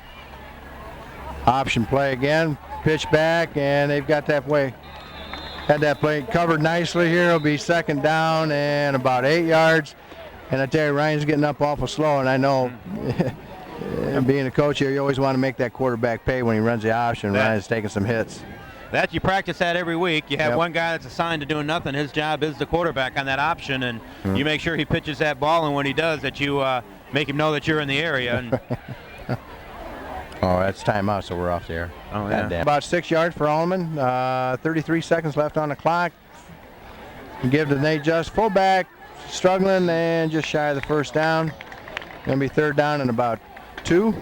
Option play again, pitch back, and they've got that way. Had that play covered nicely here. It'll be second down and about 8 yards. And I tell you, Ryan's getting up awful slow, and I know being a coach here, you always want to make that quarterback pay when he runs the option. Ryan's taking some hits. That you practice that every week. You have Yep. one guy that's assigned to doing nothing. His job is the quarterback on that option, and you make sure he pitches that ball, and when he does, that you make him know that you're in the area. And oh, that's timeout, so we're off the air. Oh, yeah. Goddamn. About 6 yards for Alleman. 33 seconds left on the clock. Give to Nate Just, fullback, struggling, and just shy of the first down. Gonna be third down and about 2.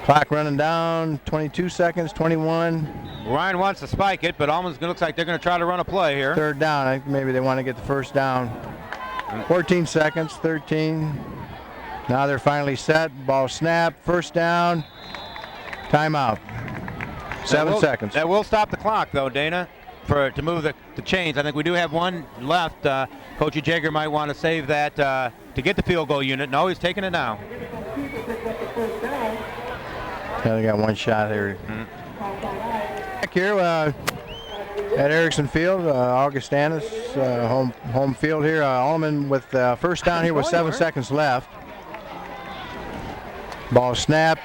Clock running down, 22 seconds, 21. Ryan wants to spike it, but Alleman's looks like they're going to try to run a play here. Third down, I think maybe they want to get the first down. 14 seconds, 13. Now they're finally set, ball snap, first down, timeout. 7 seconds. That will stop the clock, though, Dana, to move the chains. I think we do have one left. Coach Jager might want to save that to get the field goal unit. No, he's taking it now. Yeah, they got one shot here. Back here at Erickson Field, Augustanis, home field here. Alleman with first down here with 7 seconds left. Ball snap.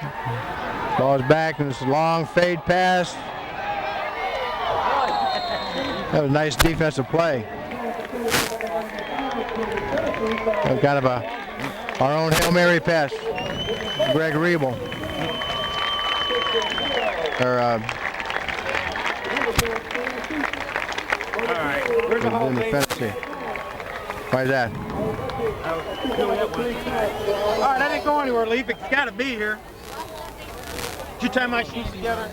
Ball's back, and it's a long fade pass. That was a nice defensive play. Kind of our own Hail Mary pass. Greg Riebel. All right, where's the Hall of Fame? Why is that? All right, I didn't go anywhere, Leaf. It's got to be here. Did you tie my sheets together?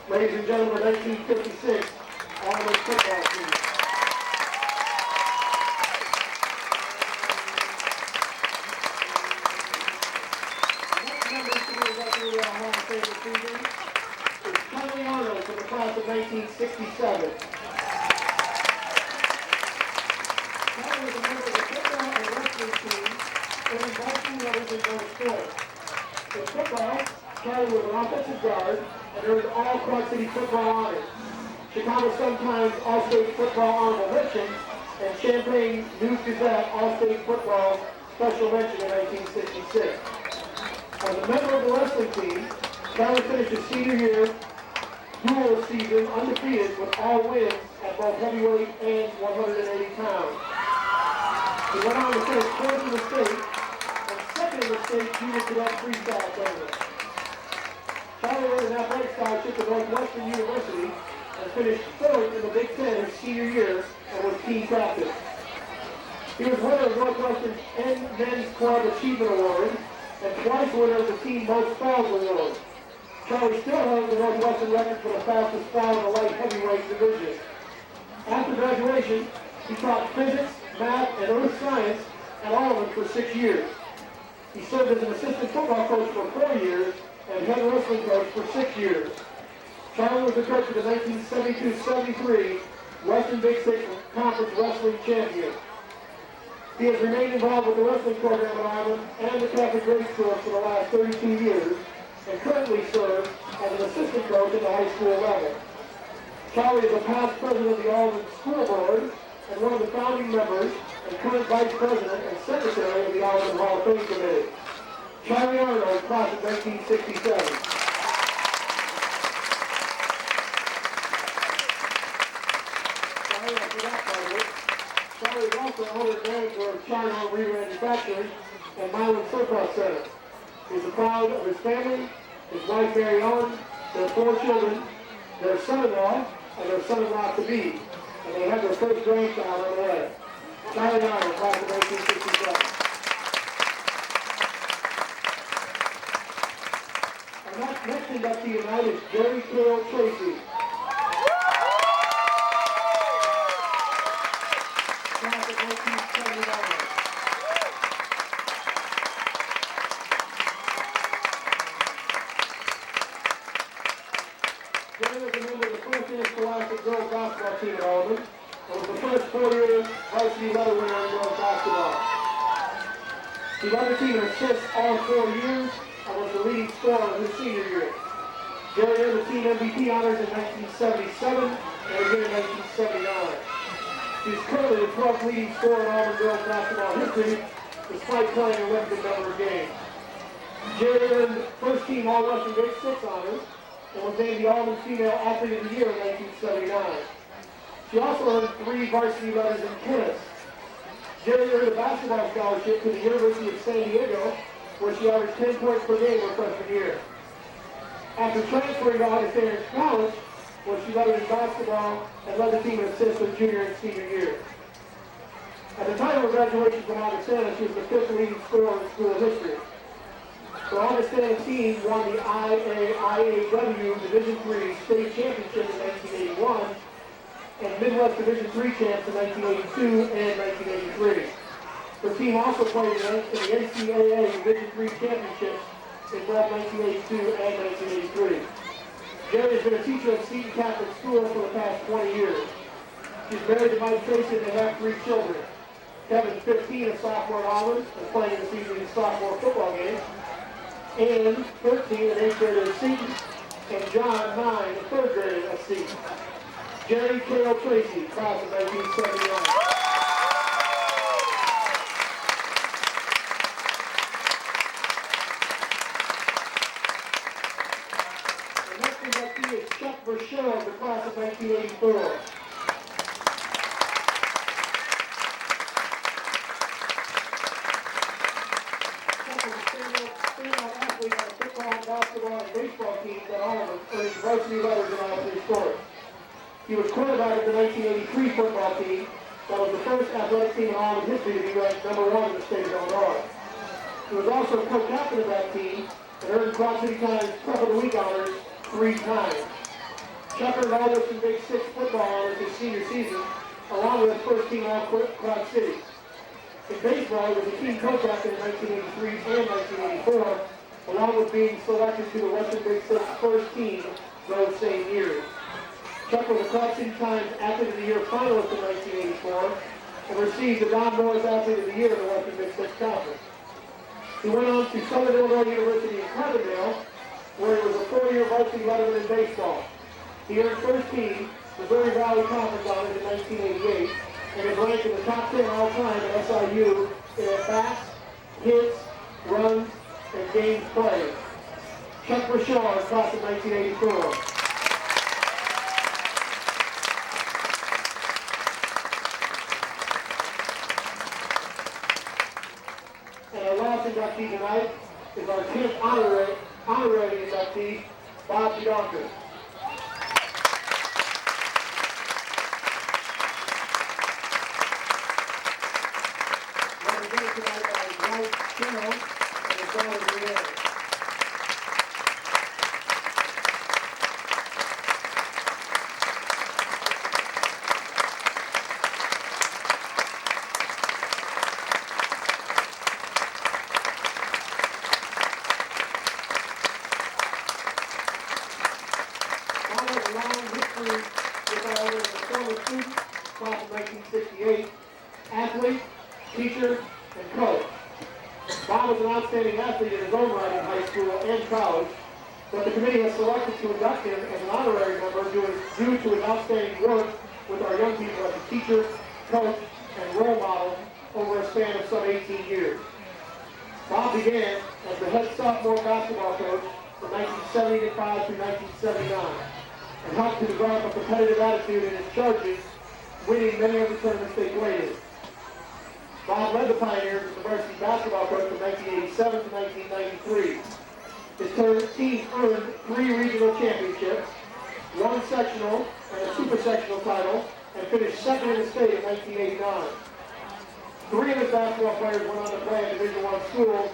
Ladies and gentlemen, 1956, Alleman football team. Next member to be elected to our Hall of Fame this evening is Kelly Arnold from the class of 1967. Kelly was a member of the football and wrestling team, earning varsity letters in both sports. In football, Kelly was an offensive guard and earned all Quad City football honors. Chicago Sun-Times All-State Football Honorable Mention, and Champaign News-Gazette All-State Football Special Mention in 1966. As a member of the wrestling team, Kelly finished his senior year dual season undefeated with all wins at both heavyweight and 180 pounds. He went on to finish fourth in the state and second in the state junior cadet freestyle tournament. Kelly earned an athletic scholarship to Northwestern University and finished third in the Big Ten his senior year and was team captain. He was winner of Northwestern's Men's Club Achievement Award and twice winner of the Team Most Fouls Award. Kelly still holds the Northwestern record for the fastest foul in the light heavyweight division. After graduation, he taught physics, math, and earth science at Alleman for 6 years. He served as an assistant football coach for 4 years and head wrestling coach for 6 years. Charlie was the coach of the 1972-73 Western Big Six Conference Wrestling Champion. He has remained involved with the wrestling program at Alleman and the Catholic grade school for the last 32 years and currently serves as an assistant coach at the high school level. Charlie is a past president of the Alleman School Board and one of the founding members and current vice president and secretary of the Alleman Hall of Fame Committee. Charlie Arnold, class of 1967. Charlie is also owner and manager of China Remanufacturing and Milan Surplus Center. He's proud of his family, his wife Mary Ellen, their 4 children, their son-in-law, and their son-in-law to be, and they have their first grandchild on the way. Charlie Arnold, class of 1967. Our next inductee tonight is Jerry Cale Tracy. Class of 1979. Jerry was a member of the first Interscholastic girls basketball team at Alleman and was the first 4-year varsity letter winner in girls basketball. He led the team in assists all 4 years and was the leading scorer in his senior year. Jerry earned the team MVP honors in 1977 and again in 1979. He's currently the 12th leading scorer in Alleman girls basketball history, despite playing a limited number of games. Jerry earned first team All-Western Big 6 honors and was named the Alleman Female Athlete of the Year in 1979. She also earned 3 varsity letters in tennis. Jerry earned a basketball scholarship to the University of San Diego, where she averaged 10 points per game her freshman year. After transferring to Augustana College, where she led in basketball and led the team in assists her junior and senior year. At the time of her graduation from Augustana, she was the 5th leading scorer in school history. The Augustana team won the IAIAW Division III state championship in 1981 and Midwest Division III champs in 1982 and 1983. The team also played in the NCAA Division III championships in both 1982 and 1983. Jerry has been a teacher at Seton Catholic School for the past 20 years. She's married to Mike Tracy and they have 3 children. Kevin's 15, a sophomore at Alleman, and playing in the season's sophomore football game. Ann, 13, an 8th grader at Seton, and John, 9, a 3rd grader at Seton. Jerry Cale Tracy, class of 1979. The next inductee is Chuck Burchell of the class of 1984. Basketball and baseball teams at Alleman, earning varsity letters in all 3 sports. He was quarterback of the 1983 football team that was the first athletic team in Alleman history to be ranked #1 in the state of Illinois. He was also co-captain of that team and earned Quad City Times Prep of the Week honors 3 times. Chuck earned All-Western Big 6 football honors his senior season, along with first team All-Quad City. In baseball, he was a team co-captain in 1983 and 1984, along with being selected to the Western Big 6 first team those same years. Chuck was a Quad City Times Athlete of the Year finalist in 1984 and received the Don Morris Athlete of the Year in the Western Big 6 Conference. He went on to Southern Illinois University in Carbondale, where he was a 4-year varsity letterman in baseball. He earned first team Missouri Valley Conference honors in 1988 and is ranked in the top 10 all time at SIU in at-bats, hits, runs, and games played. Chuck Burchell, class of 1984. And our last inductee tonight is our 10th honorary inductee, Bob DeDonker. Represented tonight by his wife, Carol, and his daughter, Brianna. Former student, class of 1968, athlete, teacher, was an outstanding athlete in his own right in high school and college, but the committee has selected to induct him as an honorary member due to his outstanding work with our young people as a teacher, coach, and role model over a span of some 18 years. Bob began as the head sophomore basketball coach from 1975 through 1979 and helped to develop a competitive attitude in his charges, winning many of the tournaments they played in. Bob led the Pioneers as the varsity basketball coach from 1987 to 1993. His team earned 3 regional championships, 1 sectional and a super sectional title, and finished second in the state in 1989. 3 of his basketball players went on to play at Division I schools,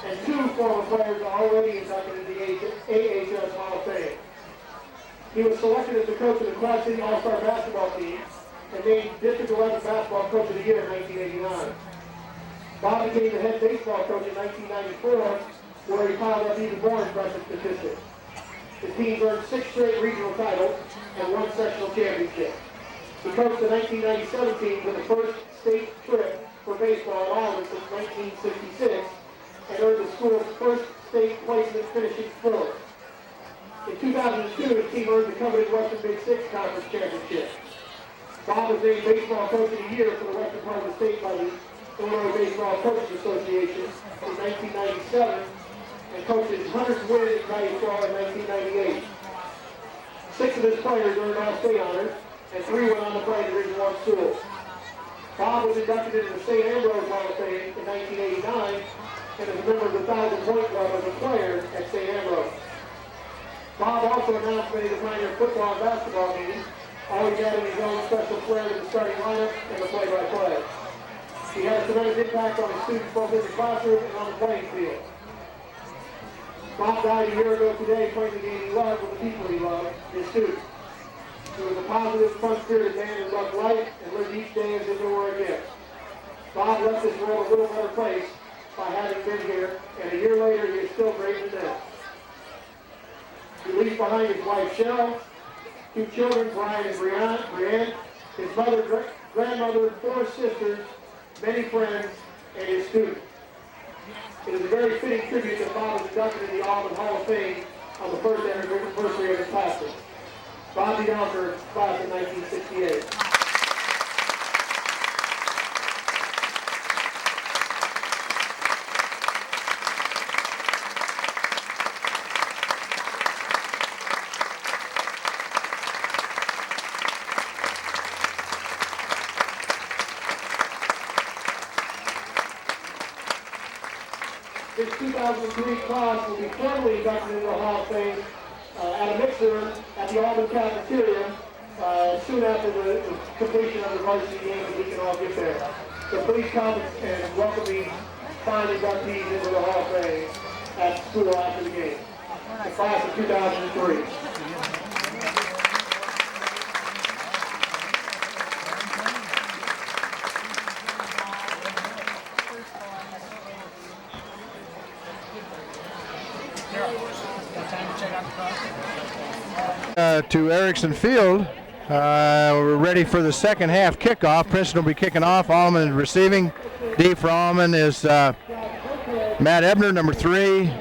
and 2 former players are already inducted into the AHS Hall of Fame. He was selected as the coach of the Quad City All-Star basketball team and named District 11 Basketball Coach of the Year in 1989. Bob became the head baseball coach in 1994, where he piled up even more impressive statistics. His team earned 6 straight regional titles and 1 sectional championship. He coached the 1997 team to the first state trip for baseball at Alleman since 1966 and earned the school's first state placement finishing 4th. In 2002, his team earned the coveted Western Big Six Conference Championship. Bob was named Baseball Coach of the Year for the western part of the state by the Illinois Baseball Coaches Association in 1997 and coached his 100th win in baseball in 1998. 6 of his players earned all-state honors, and 3 went on to play Division I schools. Bob was inducted into the St. Ambrose Hall of Fame in 1989 and is a member of the 1,000-point club as a player at St. Ambrose. Bob also announced many of the Pioneer football and basketball games, always adding his own special flair to the starting lineup and the play-by-play. He had a tremendous impact on his students both in the classroom and on the playing field. Bob died a year ago today playing the game he loved with the people he loved, his students. He was a positive, fun-spirited man who loved life and lived each day as if it were a gift. Bob left this world a little better place by having been here, and a year later he is still great in death. He leaves behind his wife Cheryl, 2 children, Brian and Brianne, his mother, grandmother, 4 sisters, many friends, and his students. It is a very fitting tribute that Bob was inducted in the Alleman Hall of Fame on the first anniversary of his passing. Bob DeDonker, class in 1968. This 2003 class will be formally inducted into the Hall of Fame at a mixer at the Alleman cafeteria soon after the completion of the varsity games, and we can all get there. So please come and welcome the fine inductees into the Hall of Fame at school after the game. The class of 2003. To Erickson Field. We're ready for the second half kickoff. Princeton will be kicking off. Alleman is receiving. D for Alleman is Matt Ebner, number 3.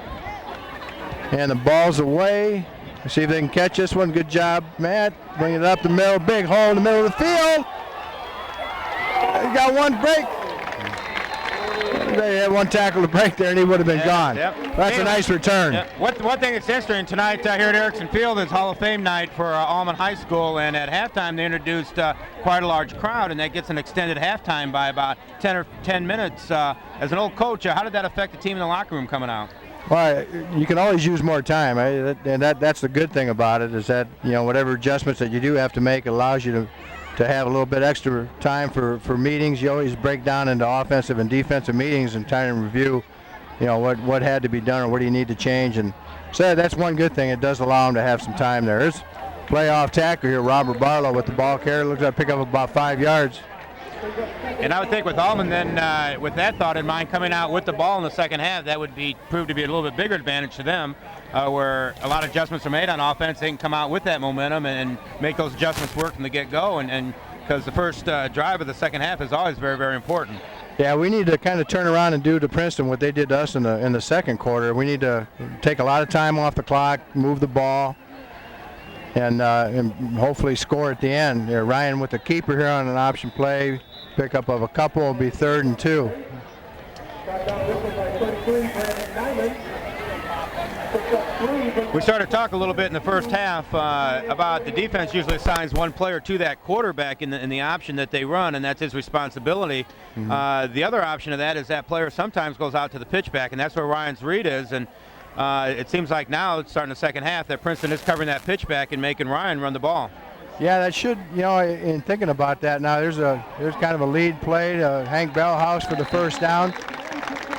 And the ball's away. Let's see if they can catch this one. Good job, Matt. Bring it up the middle. Big hole in the middle of the field. He got one break. They had one tackle to break there, and he would have been gone. Yep. That's a nice return. One thing that's interesting tonight here at Erickson Field is Hall of Fame night for Alleman High School, and at halftime they introduced quite a large crowd, and that gets an extended halftime by about 10 minutes. As an old coach, how did that affect the team in the locker room coming out? Well, you can always use more time, and that's the good thing about it, is that, you know, whatever adjustments that you do have to make allows you to have a little bit extra time for meetings. You always break down into offensive and defensive meetings and try and review, you know, what had to be done or what do you need to change. And so that's one good thing. It does allow them to have some time there. There's playoff tackle here, Robert Barlow with the ball carrier. Looks like pick up about 5 yards. And I would think with Alleman then, with that thought in mind, coming out with the ball in the second half, that would prove to be a little bit bigger advantage to them, where a lot of adjustments are made on offense. They can come out with that momentum and make those adjustments work from the get-go, and because the first drive of the second half is always very, very important. Yeah, we need to kind of turn around and do to Princeton what they did to us in the second quarter. We need to take a lot of time off the clock, move the ball, and hopefully score at the end. Yeah, Ryan with the keeper here on an option play, pickup of a couple will be 3rd and 2. We started to talk a little bit in the first half about the defense usually assigns one player to that quarterback in the option that they run, and that's his responsibility. The other option of that is that player sometimes goes out to the pitchback, and that's where Ryan's read is. And it seems like now, starting the second half, that Princeton is covering that pitchback and making Ryan run the ball. Yeah, that should, in thinking about that now, there's kind of a lead play to Hank Bellhouse for the first down.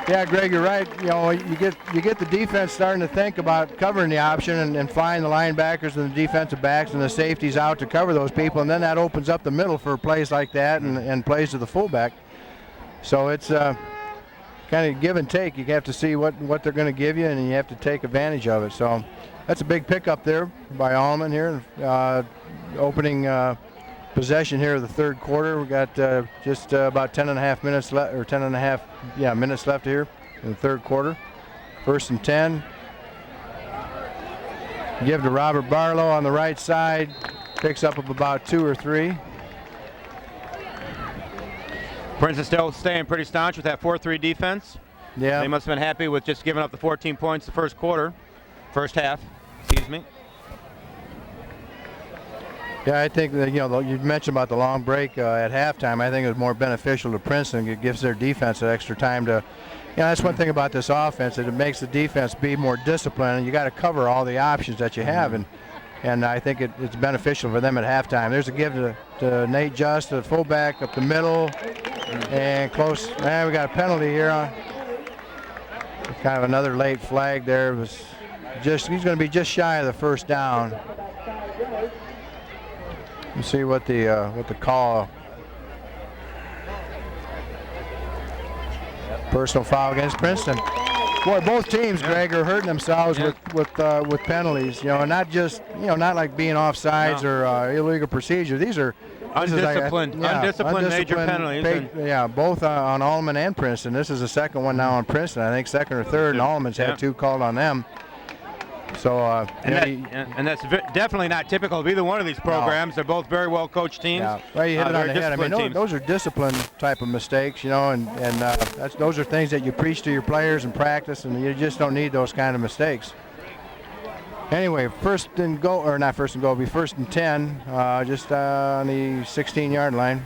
Yeah, Greg, you're right. You get the defense starting to think about covering the option and flying the linebackers and the defensive backs and the safeties out to cover those people, and then that opens up the middle for plays like that and plays to the fullback. So it's kind of give and take. You have to see what they're going to give you, and you have to take advantage of it. So that's a big pickup there by Alleman here, opening possession here of the third quarter. We got just about 10.5 minutes left, or 10.5 minutes left here in the third quarter. 1st and 10. Give to Robert Barlow on the right side. Picks up about 2 or 3. Princeton still staying pretty staunch with that 4-3 defense. Yeah. They must have been happy with just giving up the 14 points the first half. Excuse me. Yeah, I think that, you mentioned about the long break at halftime. I think it was more beneficial to Princeton. It gives their defense an extra time to, that's one thing about this offense, that it makes the defense be more disciplined, and you got to cover all the options that you have, and I think it's beneficial for them at halftime. There's a give to Nate Just, the fullback up the middle, and close. Man, we got a penalty here on kind of another late flag there. He's going to be just shy of the first down. Let's see what the call. Personal foul against Princeton. Boy, both teams, Greg, are hurting themselves with penalties. Not just not like being offsides or illegal procedure. These are undisciplined major penalties. Both on Alleman and Princeton. This is the second one now on Princeton. I think second or third, and Alleman's had 2 called on them. So, and that's definitely not typical of either one of these programs. No. They're both very well coached teams. Yeah. Well, you hit it on the head. I mean, those are discipline type of mistakes, and those are things that you preach to your players in practice, and you just don't need those kind of mistakes. Anyway, first and goal, or not first and goal, it'll be 1st and 10, just on the 16-yard line.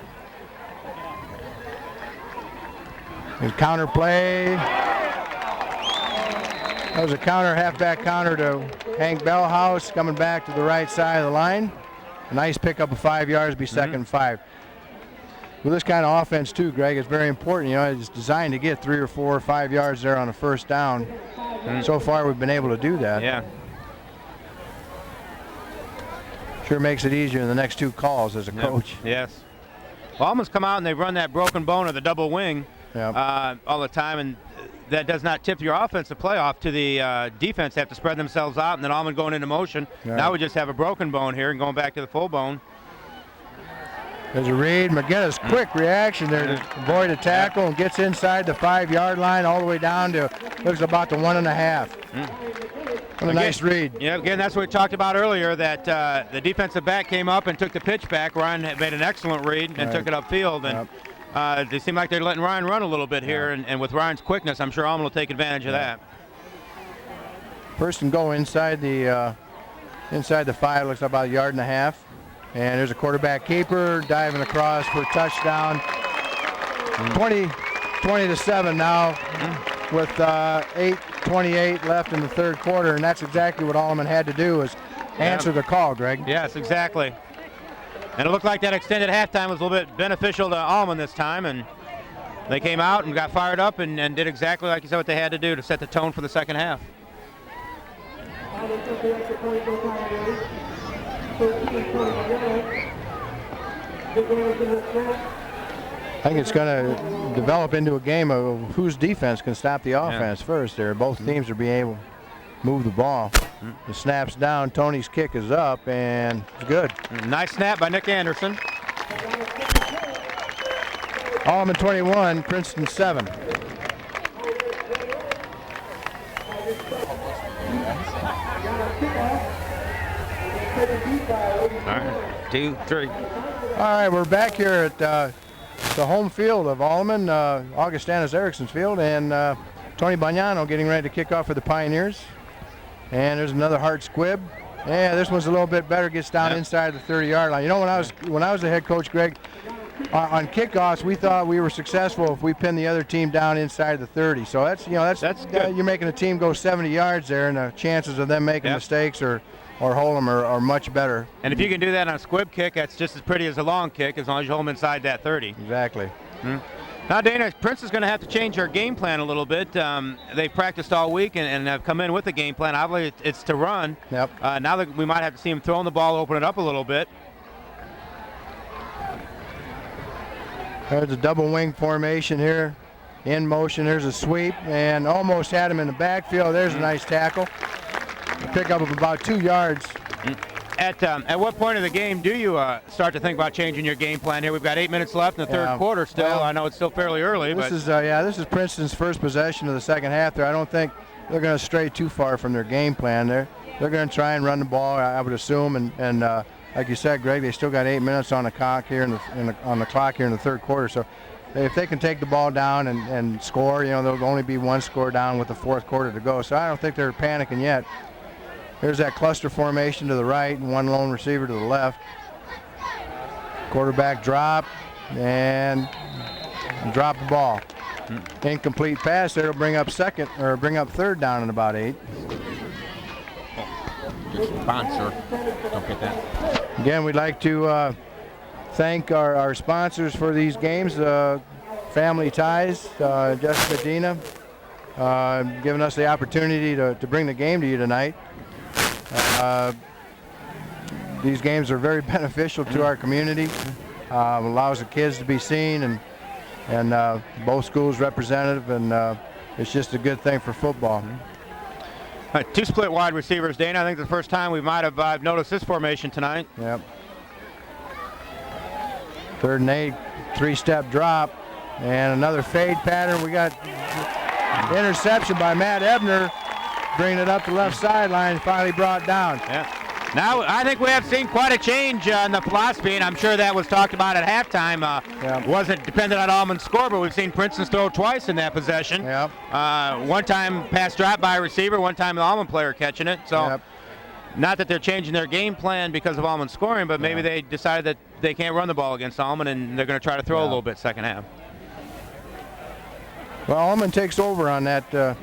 And counter play. That was a halfback counter to Hank Bellhouse, coming back to the right side of the line. A nice pickup of 5 yards, be 2nd and 5. With this kind of offense too, Greg, it's very important. It's designed to get 3 or 4 or 5 yards there on a first down. So far, we've been able to do that. Yeah. Sure makes it easier in the next 2 calls as a coach. Yes. Well, Alleman's come out and they've run that broken bone or the double wing all the time, and that does not tip your offensive play off to the defense. They have to spread themselves out, and then Alleman going into motion. Yeah. Now we just have a broken bone here and going back to the full bone. There's a read. McGinnis, quick reaction there to avoid a tackle and gets inside the 5-yard line all the way down to, looks about the 1.5. What a nice read. Yeah, again, that's what we talked about earlier, that the defensive back came up and took the pitch back. Ryan made an excellent read and took it upfield. And they seem like they're letting Ryan run a little bit here, and with Ryan's quickness, I'm sure Alleman will take advantage of that. First and goal inside the 5, looks about 1.5 yards. And there's a quarterback keeper diving across for a touchdown. 20-7 now, with 8:28 left in the third quarter, and that's exactly what Alleman had to do, is answer the call, Greg. Yes, exactly. And it looked like that extended halftime was a little bit beneficial to Alleman this time, and they came out and got fired up and did exactly like you said what they had to do to set the tone for the second half. I think it's going to develop into a game of whose defense can stop the offense first there. Both teams are being able to move the ball. The snap's down, Tony's kick is up, and it's good. Nice snap by Nick Anderson. Alleman 21, Princeton 7. All right, 2, 3. All right, we're back here at the home field of Alleman, Augustanus Erickson's field, and Tony Bagnano getting ready to kick off for the Pioneers. And there's another hard squib. Yeah, this one's a little bit better, gets down inside the 30-yard line. You know, when I was the head coach, Greg, on kickoffs, we thought we were successful if we pinned the other team down inside the 30. So that's good. You're making a team go 70 yards there, and the chances of them making mistakes or hold them are much better. And if you can do that on a squib kick, that's just as pretty as a long kick, as long as you hold them inside that 30. Exactly. Now, Dana, Princeton's going to have to change their game plan a little bit. They've practiced all week and have come in with a game plan. Obviously, it's to run. Yep. Now that we might have to see them throwing the ball, open it up a little bit. There's a double wing formation here. In motion, there's a sweep, and almost had him in the backfield. There's a nice tackle. A pickup of about 2 yards. At what point of the game do you start to think about changing your game plan here? We've got 8 minutes left in the third quarter still. Well, I know it's still fairly early. This is Princeton's first possession of the second half there. I don't think they're going to stray too far from their game plan there. They're going to try and run the ball, I would assume, and like you said, Greg, they still got 8 minutes on the clock here on the clock here in the third quarter. So if they can take the ball down and score, there'll only be one score down with the fourth quarter to go. So I don't think they're panicking yet. There's that cluster formation to the right and one lone receiver to the left. Quarterback drop and drop the ball. Incomplete pass there will bring up third down in about 8. Sponsor. Don't get that. Again, we'd like to thank our sponsors for these games. Family Ties, Jessica Dina, giving us the opportunity to bring the game to you tonight. These games are very beneficial to our community. Allows the kids to be seen and both schools representative, and it's just a good thing for football. 2 split wide receivers, Dana. I think the first time we might have noticed this formation tonight. Yep. 3rd and 8, 3-step drop, and another fade pattern. We got interception by Matt Ebner, bringing it up the left sideline, finally brought down. Yeah. Now, I think we have seen quite a change in the philosophy, and I'm sure that was talked about at halftime. Wasn't dependent on Alleman's score, but we've seen Princeton throw twice in that possession. Yep. One time pass drop by a receiver, one time the Alleman player catching it. So, not that they're changing their game plan because of Alleman's scoring, but maybe they decided that they can't run the ball against Alleman, and they're going to try to throw a little bit second half. Well, Alleman takes over on that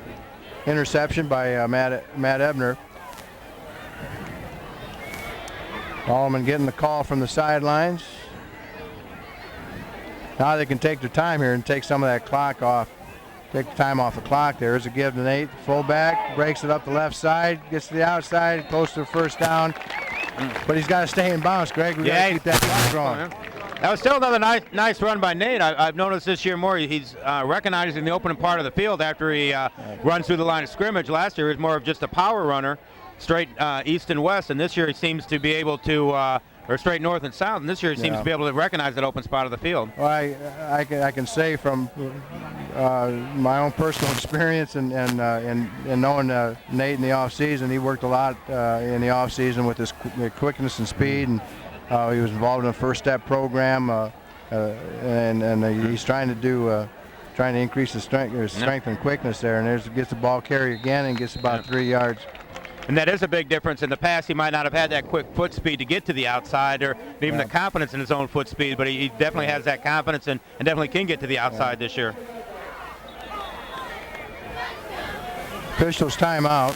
interception by Matt Ebner. Alleman getting the call from the sidelines. Now they can take their time here and take some of that clock off. Take the time off the clock. There's a give to Nate. Fullback breaks it up the left side, gets to the outside, close to the first down. But he's got to stay in bounds, Greg. We got to keep that clock going. That was still another nice run by Nate. I've noticed this year more. He's recognizing the opening part of the field after he runs through the line of scrimmage. Last year he was more of just a power runner, straight east and west, and this year he seems to be able to, or straight north and south, and this year he seems to be able to recognize that open spot of the field. Well, I can say from my own personal experience and knowing Nate in the off season, he worked a lot in the off season with his quickness and speed, and he was involved in a first step program, and he's trying to increase his strength and quickness there, and gets the ball carry again and gets about 3 yards. And that is a big difference. In the past, he might not have had that quick foot speed to get to the outside or even the confidence in his own foot speed, but he definitely has that confidence and definitely can get to the outside this year. Officials timeout.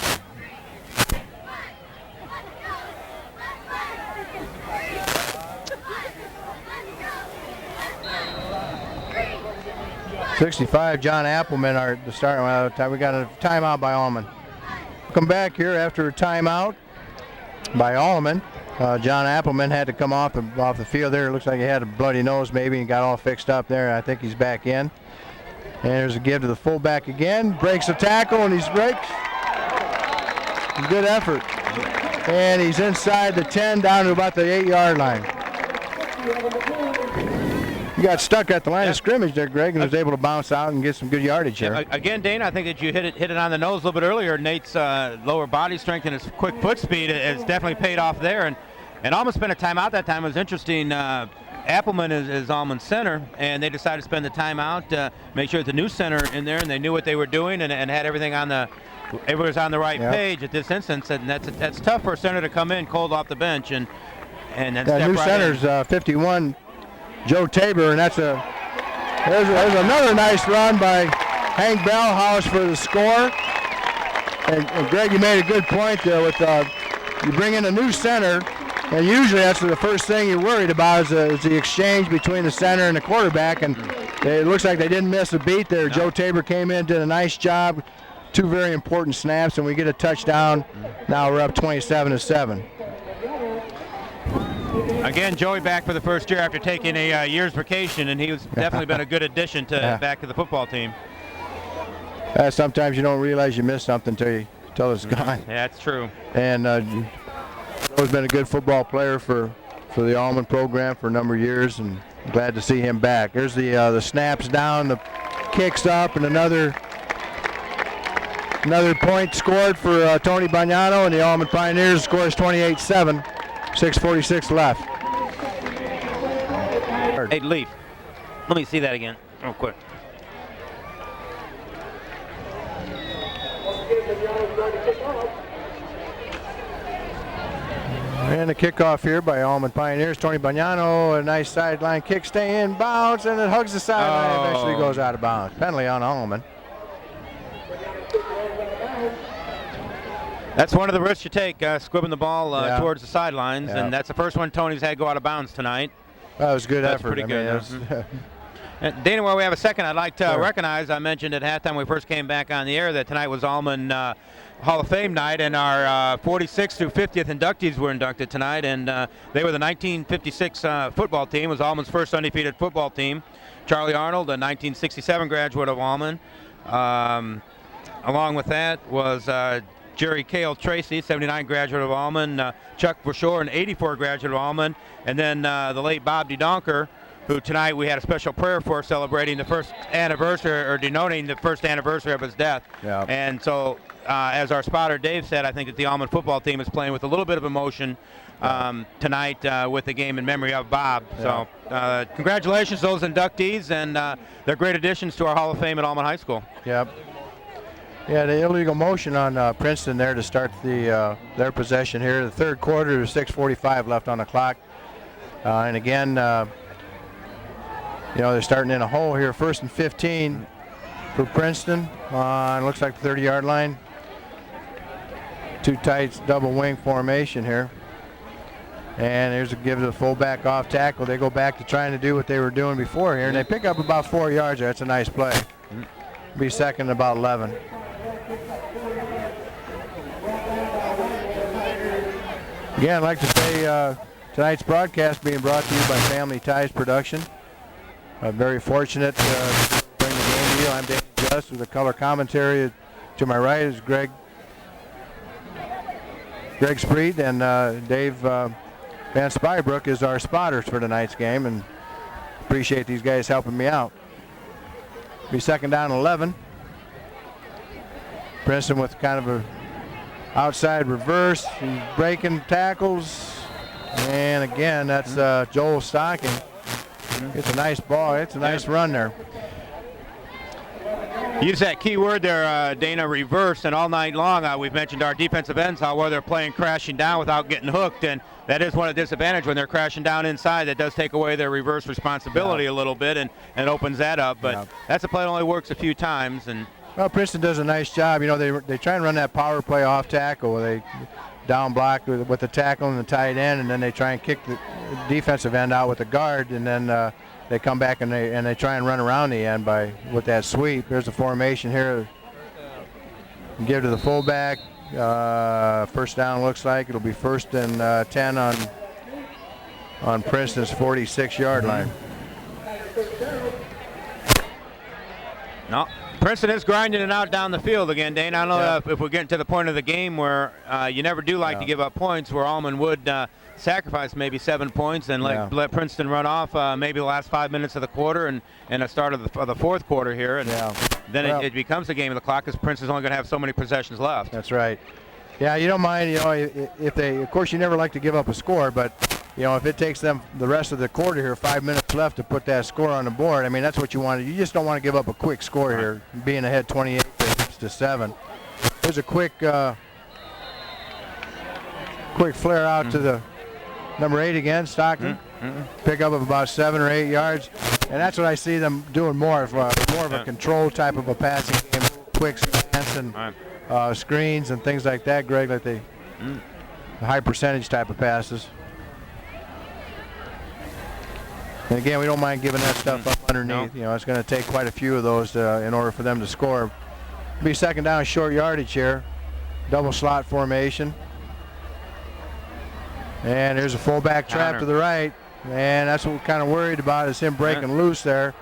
.65, John Appleman are the starting. We got a timeout by Alleman. Come back here after a timeout by Alleman. John Appleman had to come off the field there. It looks like he had a bloody nose maybe and got all fixed up there. I think he's back in. And there's a give to the fullback again. Breaks a tackle and he's breaks. Good effort. And he's inside the 10 down to about the 8-yard line. You got stuck at the line of scrimmage there, Greg, and was able to bounce out and get some good yardage here. Again, Dana, I think that you hit it on the nose a little bit earlier. Nate's lower body strength and his quick foot speed has definitely paid off there. And Alleman spent a timeout that time. It was interesting. Appleman is Alleman's center, and they decided to spend the timeout, make sure the new center in there, and they knew what they were doing and had everything on the. Everybody was on the right page at this instance, and that's tough for a center to come in cold off the bench and then that new right center's 51, Joe Tabor, and there's another nice run by Hank Bellhouse for the score. And Greg, you made a good point there with you bring in a new center, and usually that's the first thing you're worried about is the exchange between the center and the quarterback, and it looks like they didn't miss a beat there. No. Joe Tabor came in, did a nice job. 2 very important snaps, and we get a touchdown. Now we're up 27-7. Again, Joey back for the first year after taking a year's vacation, and he's definitely been a good addition to back to the football team. Sometimes you don't realize you missed something until it's gone. Yeah, that's true. And Joe's been a good football player for the Alleman program for a number of years, and glad to see him back. There's the snaps down, the kicks up, and another point scored for Tony Bagnano, and the Alleman Pioneers scores 28-7, 6:46 left. Hey, Leaf, let me see that again real quick. And a kickoff here by Alleman Pioneers. Tony Bagnano, a nice sideline kick, stay in bounds, and it hugs the sideline, eventually goes out of bounds. Penalty on Alleman. That's one of the risks you take, squibbing the ball towards the sidelines, and that's the first one Tony's had go out of bounds tonight. That was good That's effort. Pretty good. Dana, while we have a second, I'd like to recognize, I mentioned at halftime when we first came back on the air that tonight was Alleman Hall of Fame night, and our 46th through 50th inductees were inducted tonight, and they were the 1956 football team. It was Alleman's first undefeated football team. Charlie Arnold, a 1967 graduate of Alleman. Along with that was Jerry Cale Tracy, 79 graduate of Alleman, Chuck Brashore, an 84 graduate of Alleman, and then the late Bob DeDonker, who tonight we had a special prayer for, celebrating the first anniversary, or denoting the first anniversary of his death. Yeah. And so, as our spotter Dave said, I think that the Alleman football team is playing with a little bit of emotion tonight with the game in memory of Bob. Yeah. So, congratulations to those inductees, and they're great additions to our Hall of Fame at Alleman High School. Yep. Yeah, the illegal motion on Princeton there to start their possession here. The third quarter, there's 6:45 left on the clock. And again, they're starting in a hole here. 1st and 15 for Princeton on, looks like the 30-yard line. 2 tights, double wing formation here. And here's a give to the fullback off tackle. They go back to trying to do what they were doing before here, and they pick up about 4 yards there. That's a nice play. Be second and about 11. Again, I'd like to say tonight's broadcast being brought to you by Family Ties Production. Very fortunate to bring the game to you. I'm Dave Just with the color commentary. To my right is Greg Spreed, and Dave Van Spybrook is our spotters for tonight's game, and appreciate these guys helping me out. Be second down 11. Princeton with kind of a outside reverse. He's breaking tackles. And again, that's Joel Stocking. It's a nice ball. It's a nice run there. Use that key word there, Dana, reverse, and all night long we've mentioned our defensive ends, how well they're playing crashing down without getting hooked, and that is one of the disadvantages when they're crashing down inside. That does take away their reverse responsibility a little bit and opens that up, but that's a play that only works a few times. And well, Princeton does a nice job. They try and run that power play off tackle where they down block with the tackle and the tight end, and then they try and kick the defensive end out with the guard, and then they come back and they try and run around the end with that sweep. There's a formation here. Give to the fullback. First down looks like it'll be 1st and 10 on Princeton's 46-yard line. No, Princeton is grinding it out down the field again, Dane. I don't know if we're getting to the point of the game where you never do like to give up points, where Alleman would sacrifice maybe 7 points and let Princeton run off maybe the last 5 minutes of the quarter and the start of the fourth quarter here. And then it becomes a game of the clock because Princeton's only going to have so many possessions left. That's right. Yeah, you don't mind, if they, of course, you never like to give up a score, but, if it takes them the rest of the quarter here, 5 minutes left to put that score on the board, I mean, that's what you want. You just don't want to give up a quick score here, being ahead 28-7. There's a quick flare out to the number 8 again, Stockton. Pick up of about 7 or 8 yards, and that's what I see them doing more of a control type of a passing game, quick slants and screens and things like that, Greg, like the high percentage type of passes. And again, we don't mind giving that stuff up underneath. It's going to take quite a few of those in order for them to score. Be second down, short yardage here. Double slot formation. And there's a fullback trap to the right. And that's what we're kind of worried about, is him breaking loose there.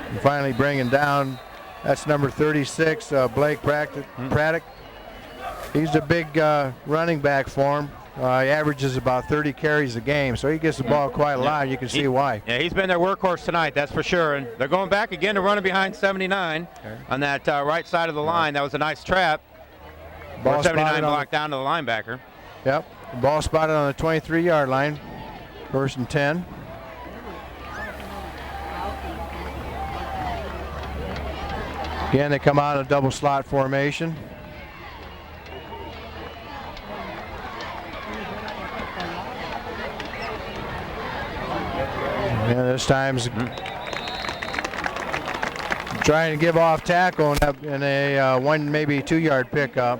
And finally bringing down, that's number 36, Blake Praddock. He's a big running back for him. He averages about 30 carries a game, so he gets the ball quite a lot. You can see why. Yeah, he's been their workhorse tonight, that's for sure. And they're going back again to running behind 79 on that right side of the line. That was a nice trap. Ball 79 blocked down to the linebacker. Yep, ball spotted on the 23-yard line. First and 10. Again, they come out in a double slot formation. And this time's trying to give off tackle in a 1, maybe 2-yard pickup.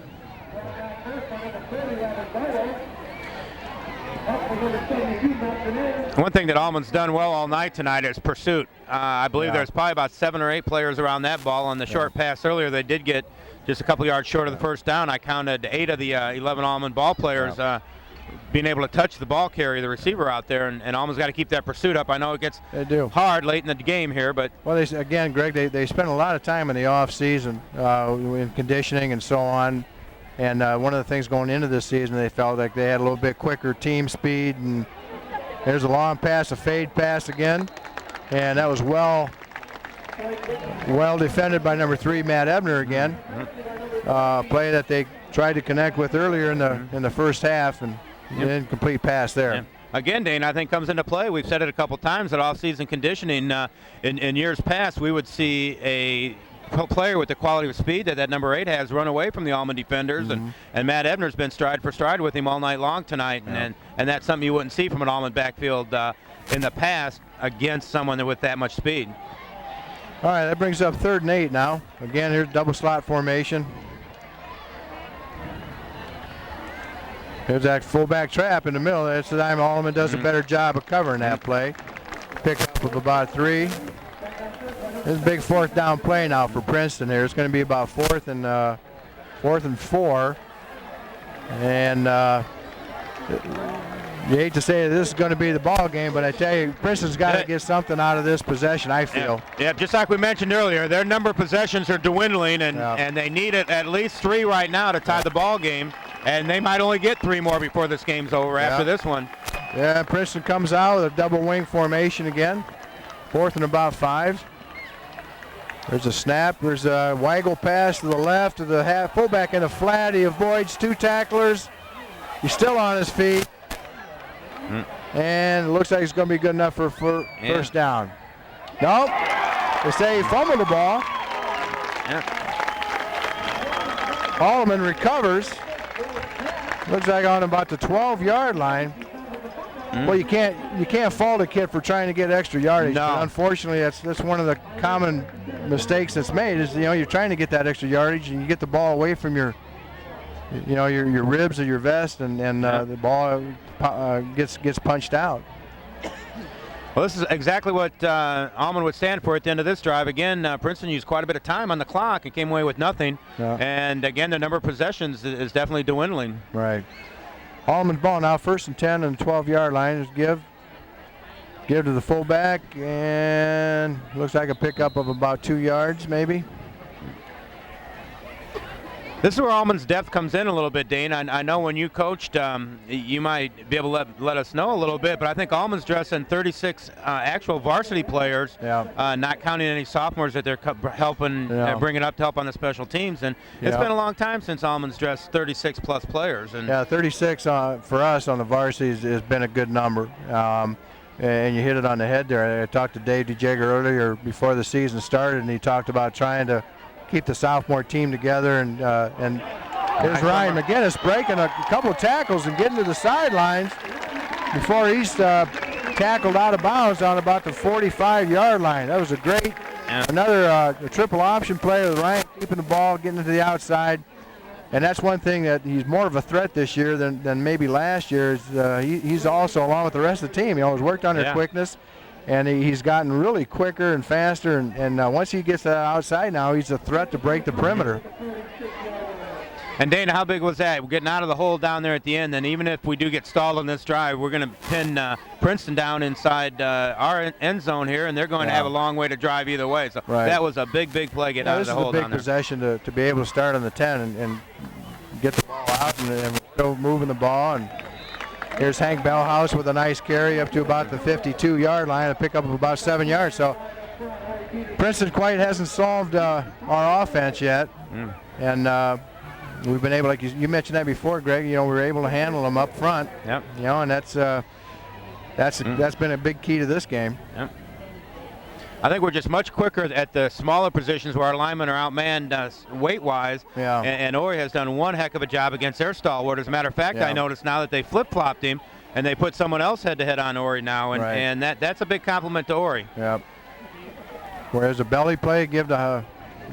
One thing that Alleman's done well all night tonight is pursuit. I believe there's probably about 7 or 8 players around that ball. On the short pass earlier, they did get just a couple yards short of the first down. I counted 8 of the 11 Alleman ball players being able to touch the ball carrier, the receiver out there, and Alleman's got to keep that pursuit up. I know it gets hard late in the game here, but well, again, Greg, they spent a lot of time in the off season in conditioning and so on. And one of the things going into this season, they felt like they had a little bit quicker team speed. And there's a long pass, a fade pass again, and that was well defended by number 3, Matt Ebner again. Play that they tried to connect with earlier in the first half, and incomplete pass there. Yeah. Again, Dane, I think comes into play. We've said it a couple times that off-season conditioning in years past, we would see a player with the quality of speed that number 8 has run away from the Alleman defenders, and Matt Ebner's been stride for stride with him all night long tonight, and that's something you wouldn't see from an Alleman backfield in the past against someone with that much speed. All right, that brings up 3rd and 8 now. Again, here's double slot formation. Here's that fullback trap in the middle. That's the time Alleman does a better job of covering that play. Pick up of about 3. This is a big 4th down play now for Princeton here. It's going to be about 4th and 4. And you hate to say this is going to be the ball game, but I tell you, Princeton's got to get something out of this possession, I feel. Yeah, just like we mentioned earlier, their number of possessions are dwindling, and they need at least 3 right now to tie the ball game. And they might only get 3 more before this game's over after this one. Yeah, Princeton comes out with a double wing formation again. 4th and about 5. There's a snap. There's a waggle pass to the left of the fullback in a flat. He avoids 2 tacklers. He's still on his feet. And it looks like he's going to be good enough for first down. Nope. They say he fumbled the ball. Alleman recovers. Looks like on about the 12-yard line. Well, you can't fault a kid for trying to get extra yardage. No. But unfortunately, that's one of the common mistakes that's made. Is you're trying to get that extra yardage and you get the ball away from your ribs or your vest, and the ball gets punched out. Well, this is exactly what Alleman would stand for at the end of this drive. Again, Princeton used quite a bit of time on the clock and came away with nothing. Yeah. And again, the number of possessions is definitely dwindling. Right. Alleman's ball now, 1st and 10 on the 12-yard line. Is give. Give to the fullback, and looks like a pickup of about 2 yards, maybe. This is where Alleman's depth comes in a little bit, Dane. I know when you coached, you might be able to let us know a little bit, but I think Alleman's dressing 36 actual varsity players, not counting any sophomores that they're helping bringing up to help on the special teams. And it's been a long time since Alleman's dressed 36 plus players. And 36 for us on the varsity has been a good number. And you hit it on the head there. I talked to Dave DeJager earlier before the season started, and he talked about trying to keep the sophomore team together. And there's Ryan McGinnis breaking a couple of tackles and getting to the sidelines before he's tackled out of bounds on about the 45-yard line. That was a great, another triple option play with Ryan keeping the ball, getting to the outside. And that's one thing that he's more of a threat this year than maybe last year. He's also, along with the rest of the team, has worked on their quickness, and he's gotten really quicker and faster. And once he gets to the outside now, he's a threat to break the perimeter. And Dana, how big was that? We're getting out of the hole down there at the end, and even if we do get stalled on this drive, we're going to pin Princeton down inside our end zone here, and they're going to have a long way to drive either way. So that was a big play getting out of the hole down there. This is a big possession to be able to start on the 10 and get the ball out and go moving the ball. And here's Hank Bellhouse with a nice carry up to about the 52-yard line, a pickup of about 7 yards. So Princeton quite hasn't solved our offense yet, and we've been able, like you mentioned that before, Greg. We were able to handle them up front. Yep. And that's been a big key to this game. Yep. I think we're just much quicker at the smaller positions where our linemen are outmanned weight-wise. Yeah. And Ori has done one heck of a job against their stalwart. As a matter of fact, I noticed now that they flip-flopped him and they put someone else head-to-head on Ori now, and that's a big compliment to Ori. Yep. Whereas a belly play, give to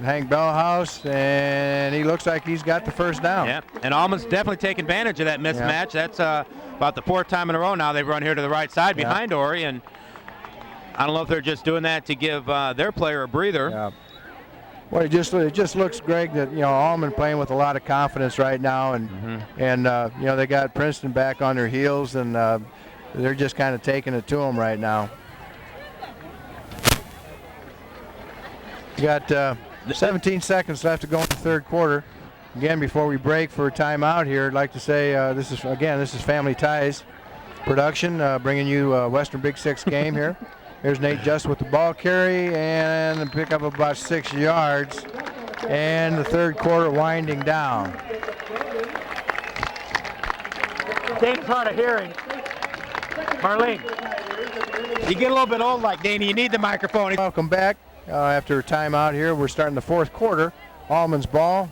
Hank Bellhouse, and he looks like he's got the first down. Yeah, and Alleman's definitely taking advantage of that mismatch. That's about the 4th time in a row now they've run here to the right side behind Ori, and I don't know if they're just doing that to give their player a breather. Yeah. Well, it just looks, Greg, that Alleman playing with a lot of confidence right now, and they got Princeton back on their heels, and they're just kind of taking it to them right now. You got 17 seconds left to go in the third quarter. Again, before we break for a timeout here, I'd like to say this is Family Ties production, bringing you Western Big Six game here. Here's Nate Just with the ball carry and a pickup of about 6 yards, and the third quarter winding down. Dane's hard of hearing. Marlene. You get a little bit old like Danny, you need the microphone. Welcome back. After a timeout here, we're starting the fourth quarter. Alleman's ball,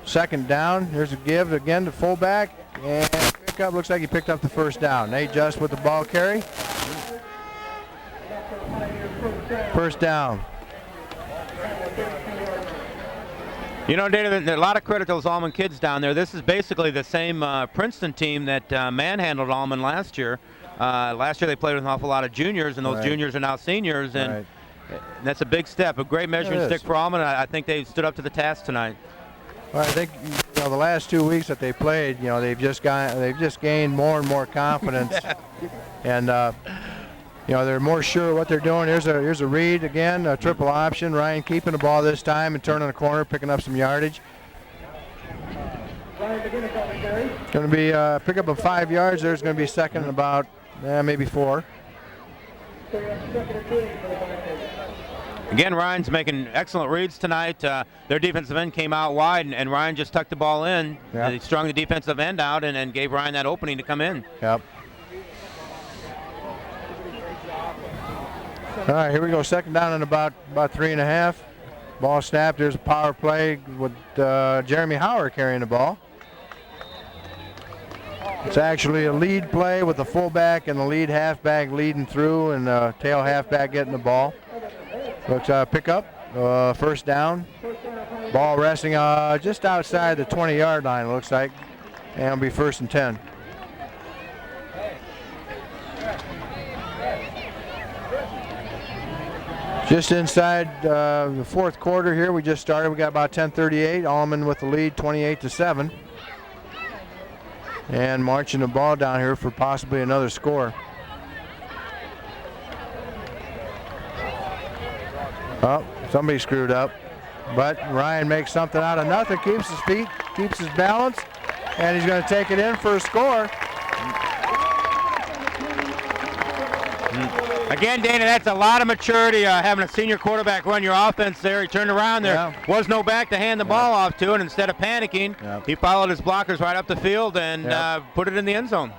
second down. Here's a give again to fullback, and pickup. Looks like he picked up the first down. Nate Just with the ball carry. First down. Dana, there are a lot of credit to those Alleman kids down there. This is basically the same Princeton team that manhandled Alleman last year. Last year they played with an awful lot of juniors, and those juniors are now seniors, and that's a big step, a great measuring stick for Alleman. I think they stood up to the task tonight. Well, I think the last 2 weeks that they played, they've just gained more and more confidence, and they're more sure what they're doing. Here's a read again, a triple option. Ryan keeping the ball this time and turning the corner, picking up some yardage. Going to be pickup of 5 yards. There's going to be second and about maybe 4. Again, Ryan's making excellent reads tonight. Their defensive end came out wide, and Ryan just tucked the ball in. Yep. He strung the defensive end out and gave Ryan that opening to come in. Yep. All right, here we go. Second down and about 3.5. Ball snapped. There's a power play with Jeremy Howard carrying the ball. It's actually a lead play with the fullback and the lead halfback leading through, and the tail halfback getting the ball. Looks pick up, first down. Ball resting just outside the 20-yard line, it looks like, and it'll be 1st and 10. Just inside the fourth quarter here, we just started. We got about 10:38. Alleman with the lead, 28-7. And marching the ball down here for possibly another score. Oh, somebody screwed up. But Ryan makes something out of nothing, keeps his feet, keeps his balance, and he's going to take it in for a score. Again, Dana, that's a lot of maturity, having a senior quarterback run your offense there. He turned around, there was no back to hand the ball off to, and instead of panicking, he followed his blockers right up the field and put it in the end zone.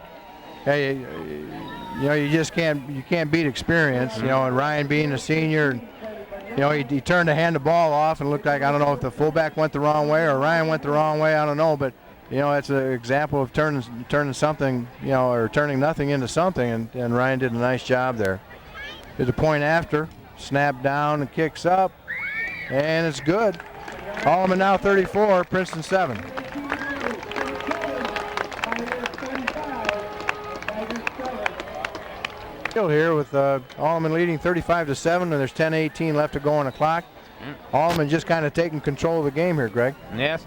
Hey, you know, you just can't beat experience. You know, and Ryan being a senior, you know, he turned to hand the ball off and looked like, I don't know if the fullback went the wrong way or Ryan went the wrong way, I don't know, but you know, it's an example of turning something, you know, or turning nothing into something, and Ryan did a nice job there. There's a point after, snap down and kicks up, and it's good. Alleman now 34, Princeton 7. Still here with Alleman leading 35-7, and there's 10:18 left to go on the clock. Alleman just kind of taking control of the game here, Greg. Yes.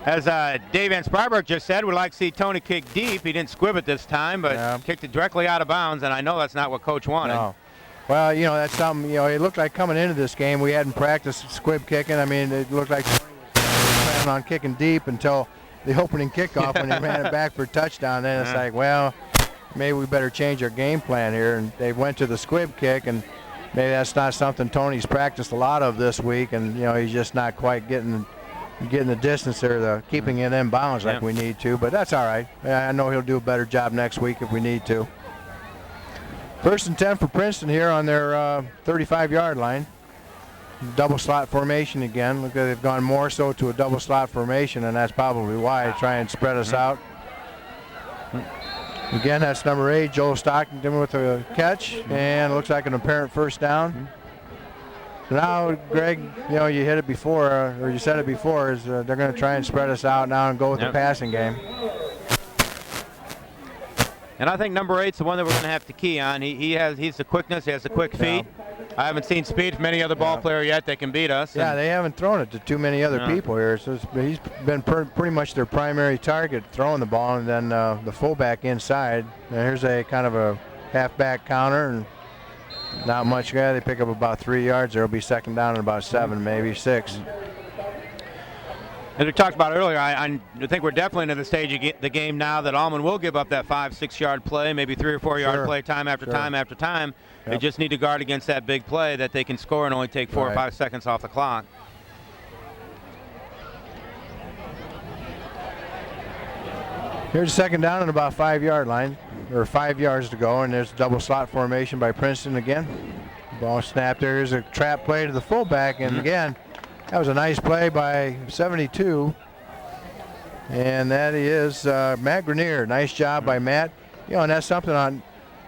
As Dave Van Sparberg just said, we'd like to see Tony kick deep. He didn't squib it this time, but kicked it directly out of bounds, and I know that's not what Coach wanted. No. Well, you know, that's something, you know, it looked like coming into this game, we hadn't practiced squib kicking. I mean, it looked like Tony was planning on kicking deep until the opening kickoff when he ran it back for a touchdown. Then it's like, well, maybe we better change our game plan here. And they went to the squib kick, and maybe that's not something Tony's practiced a lot of this week, and, you know, he's just not quite getting the distance there, the keeping it in bounds like we need to, but that's all right. I know he'll do a better job next week if we need to. 1st and 10 for Princeton here on their 35-yard line. Double slot formation again. Look, they've gone more so to a double slot formation, and that's probably why. Try and spread us out. Again, that's number 8, Joel Stockton with a catch, and it looks like an apparent first down. So now, Greg, you know, you hit it before, or you said it before, is they're going to try and spread us out now and go with the passing game. And I think number 8's the one that we're going to have to key on. He's the quickness, he has the quick feet. I haven't seen speed from any other ball player yet that can beat us. Yeah, they haven't thrown it to too many other people here. So he's been pretty much their primary target, throwing the ball, and then the fullback inside. And here's a kind of a halfback counter, and not much. Yeah, they pick up about 3 yards. There'll be second down and about 7, maybe 6. As we talked about earlier, I think we're definitely into the stage of the game now that Alleman will give up that 5-6 yard play, maybe 3 or 4 yard play time after time after time. They just need to guard against that big play that they can score and only take 4 or 5 seconds off the clock. Here's second down and about 5 yard line, or 5 yards to go, and there's a double slot formation by Princeton again. Ball snapped there. Here's a trap play to the fullback, and again, that was a nice play by 72, and that is Matt Grenier. Nice job by Matt. You know, and that's something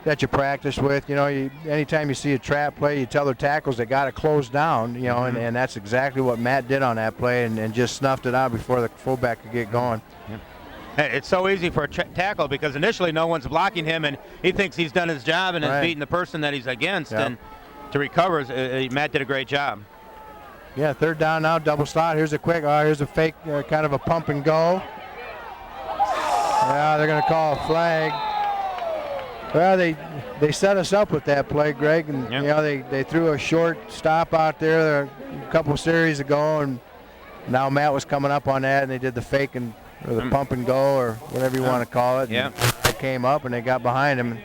that you practice with. You know, anytime you see a trap play, you tell their tackles they got to close down. You know, and that's exactly what Matt did on that play, and just snuffed it out before the fullback could get going. It's so easy for a tackle because initially no one's blocking him, and he thinks he's done his job and has beaten the person that he's against. And to recover, Matt did a great job. Yeah, third down now, double slot. Here's a quick, here's a fake, kind of a pump and go. Yeah, they're going to call a flag. Well, they set us up with that play, Greg, and you know they threw a short stop out there a couple series ago, and now Matt was coming up on that, and they did the fake or the pump and go, or whatever you want to call it. Yeah, they came up and they got behind him,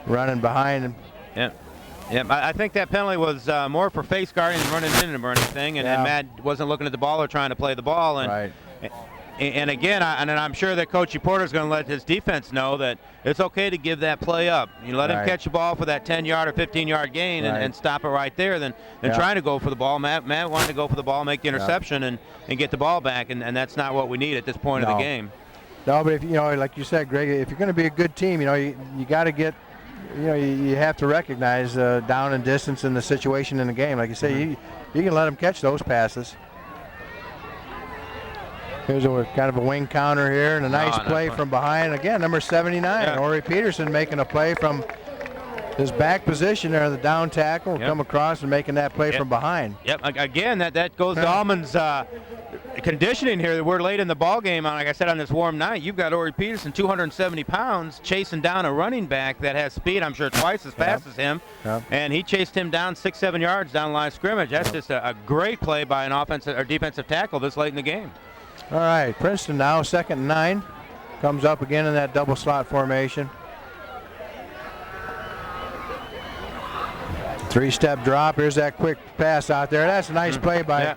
running behind him. Yeah. Yeah, I think that penalty was more for face guarding than running into him or anything, and Matt wasn't looking at the ball or trying to play the ball. And, and again, I'm sure that Coach Porter is going to let his defense know that it's okay to give that play up. You let him catch the ball for that 10-yard or 15-yard gain and stop it right there than trying to go for the ball. Matt wanted to go for the ball, make the interception, and get the ball back, and that's not what we need at this point of the game. No, but if you know, like you said, Greg, if you're going to be a good team, you know, you got to get. You know, you have to recognize down and distance in the situation in the game. Like you say, you can let them catch those passes. Here's kind of a wing counter here, and a nice play from behind. Again, number 79, Ori Peterson making a play from his back position there, the down tackle, come across and making that play from behind. Yep, again, that goes to Alleman's conditioning here, we're late in the ball game. Like I said, on this warm night, you've got Ori Peterson, 270 pounds, chasing down a running back that has speed, I'm sure twice as fast as him. And he chased him down 6-7 yards down the line of scrimmage. That's just a great play by an offensive or defensive tackle this late in the game. All right, Princeton now 2nd and 9. Comes up again in that double slot formation. 3-step drop. Here's that quick pass out there. That's a nice play by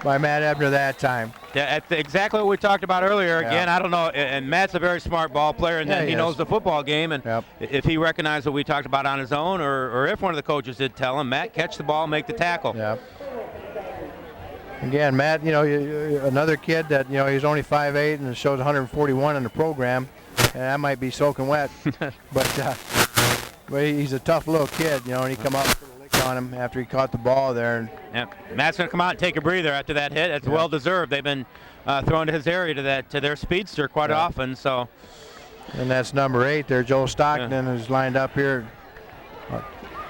Matt Ebner that time. Yeah, that's exactly what we talked about earlier. Again, I don't know, and Matt's a very smart ball player, and then he knows the football game. And if he recognized what we talked about on his own, or if one of the coaches did tell him, Matt, catch the ball, make the tackle. Again, Matt, another kid that, he's only 5'8" and shows 141 in the program, and that might be soaking wet. but he's a tough little kid, and he come up with a lick on him after he caught the ball there. And Matt's going to come out and take a breather after that hit. It's well deserved. They've been throwing to his area to their speedster quite often. So. And that's number 8 there, Joel Stockton, who's lined up here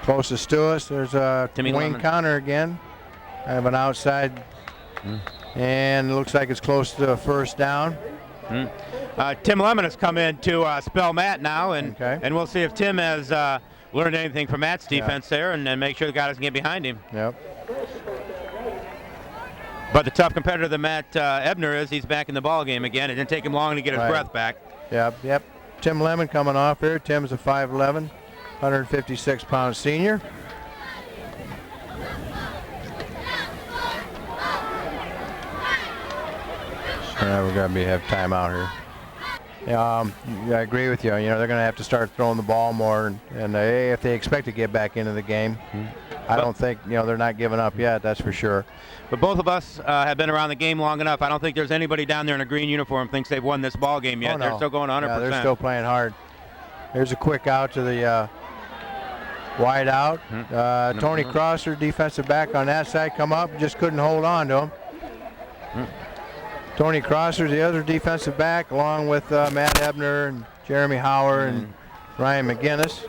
closest to us. There's Wayne Connor again. I have an outside. And it looks like it's close to a first down. Tim Lemon has come in to spell Matt now, and we'll see if Tim has learned anything from Matt's defense there, and make sure the guy doesn't get behind him. But the tough competitor that Matt Ebner is, he's back in the ball game again. It didn't take him long to get his breath back. Tim Lemon coming off here. Tim's a 5'11", 156-pound senior. We're going to have timeout here. I agree with you. They're going to have to start throwing the ball more, and if they expect to get back into the game, I don't think they're not giving up yet. That's for sure. But both of us have been around the game long enough. I don't think there's anybody down there in a green uniform thinks they've won this ball game yet. They're still going 100%. Yeah, they're still playing hard. There's a quick out to the wide out. Tony Crosser, defensive back on that side, come up, just couldn't hold on to him. Tony Crosser, the other defensive back, along with Matt Ebner and Jeremy Hauer and Ryan McGinnis.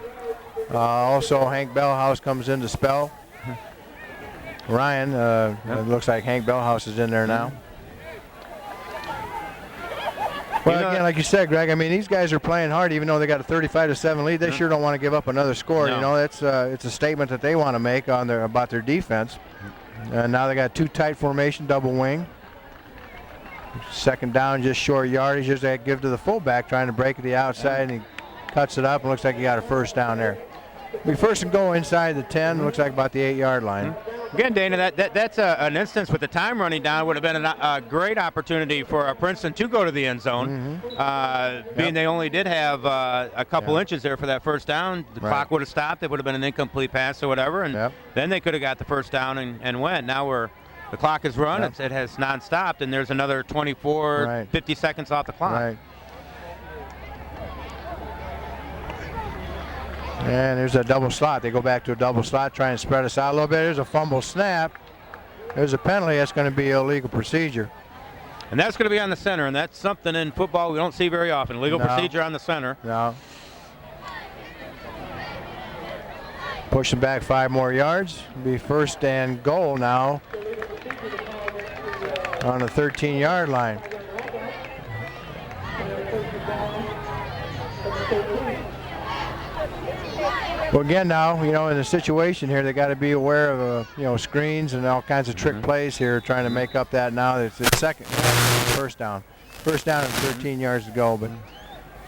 Also, Hank Bellhouse comes in to spell. Ryan, it looks like Hank Bellhouse is in there now. Well, again, like you said, Greg, I mean, these guys are playing hard, even though they got a 35-7 lead. They sure don't want to give up another score. That's it's a statement that they want to make about their defense. And now they got 2 tight formation, double wing. 2nd down, just short yardage. Just that give to the fullback, trying to break to the outside, and he cuts it up, and looks like he got a first down there. Be first and goal inside the 10. Looks like about the 8-yard line. Again, Dana, that's an instance with the time running down. Would have been a great opportunity for Princeton to go to the end zone. Being they only did have a couple inches there for that first down, the clock would have stopped. It would have been an incomplete pass or whatever, and then they could have got the first down and went. Now the clock is run. It has non-stopped, and there's another 24, 50 seconds off the clock. And there's a double slot. They go back to a double slot, trying to spread us out a little bit. There's a fumble snap. There's a penalty. That's going to be illegal procedure. And that's going to be on the center, and that's something in football we don't see very often. Legal procedure on the center. Pushing back 5 more yards. Be first and goal now on the 13-yard line. Well, again, now, in the situation here, they got to be aware of, screens and all kinds of trick plays here, trying to make up that now. It's the first down. First down and 13 yards to go, but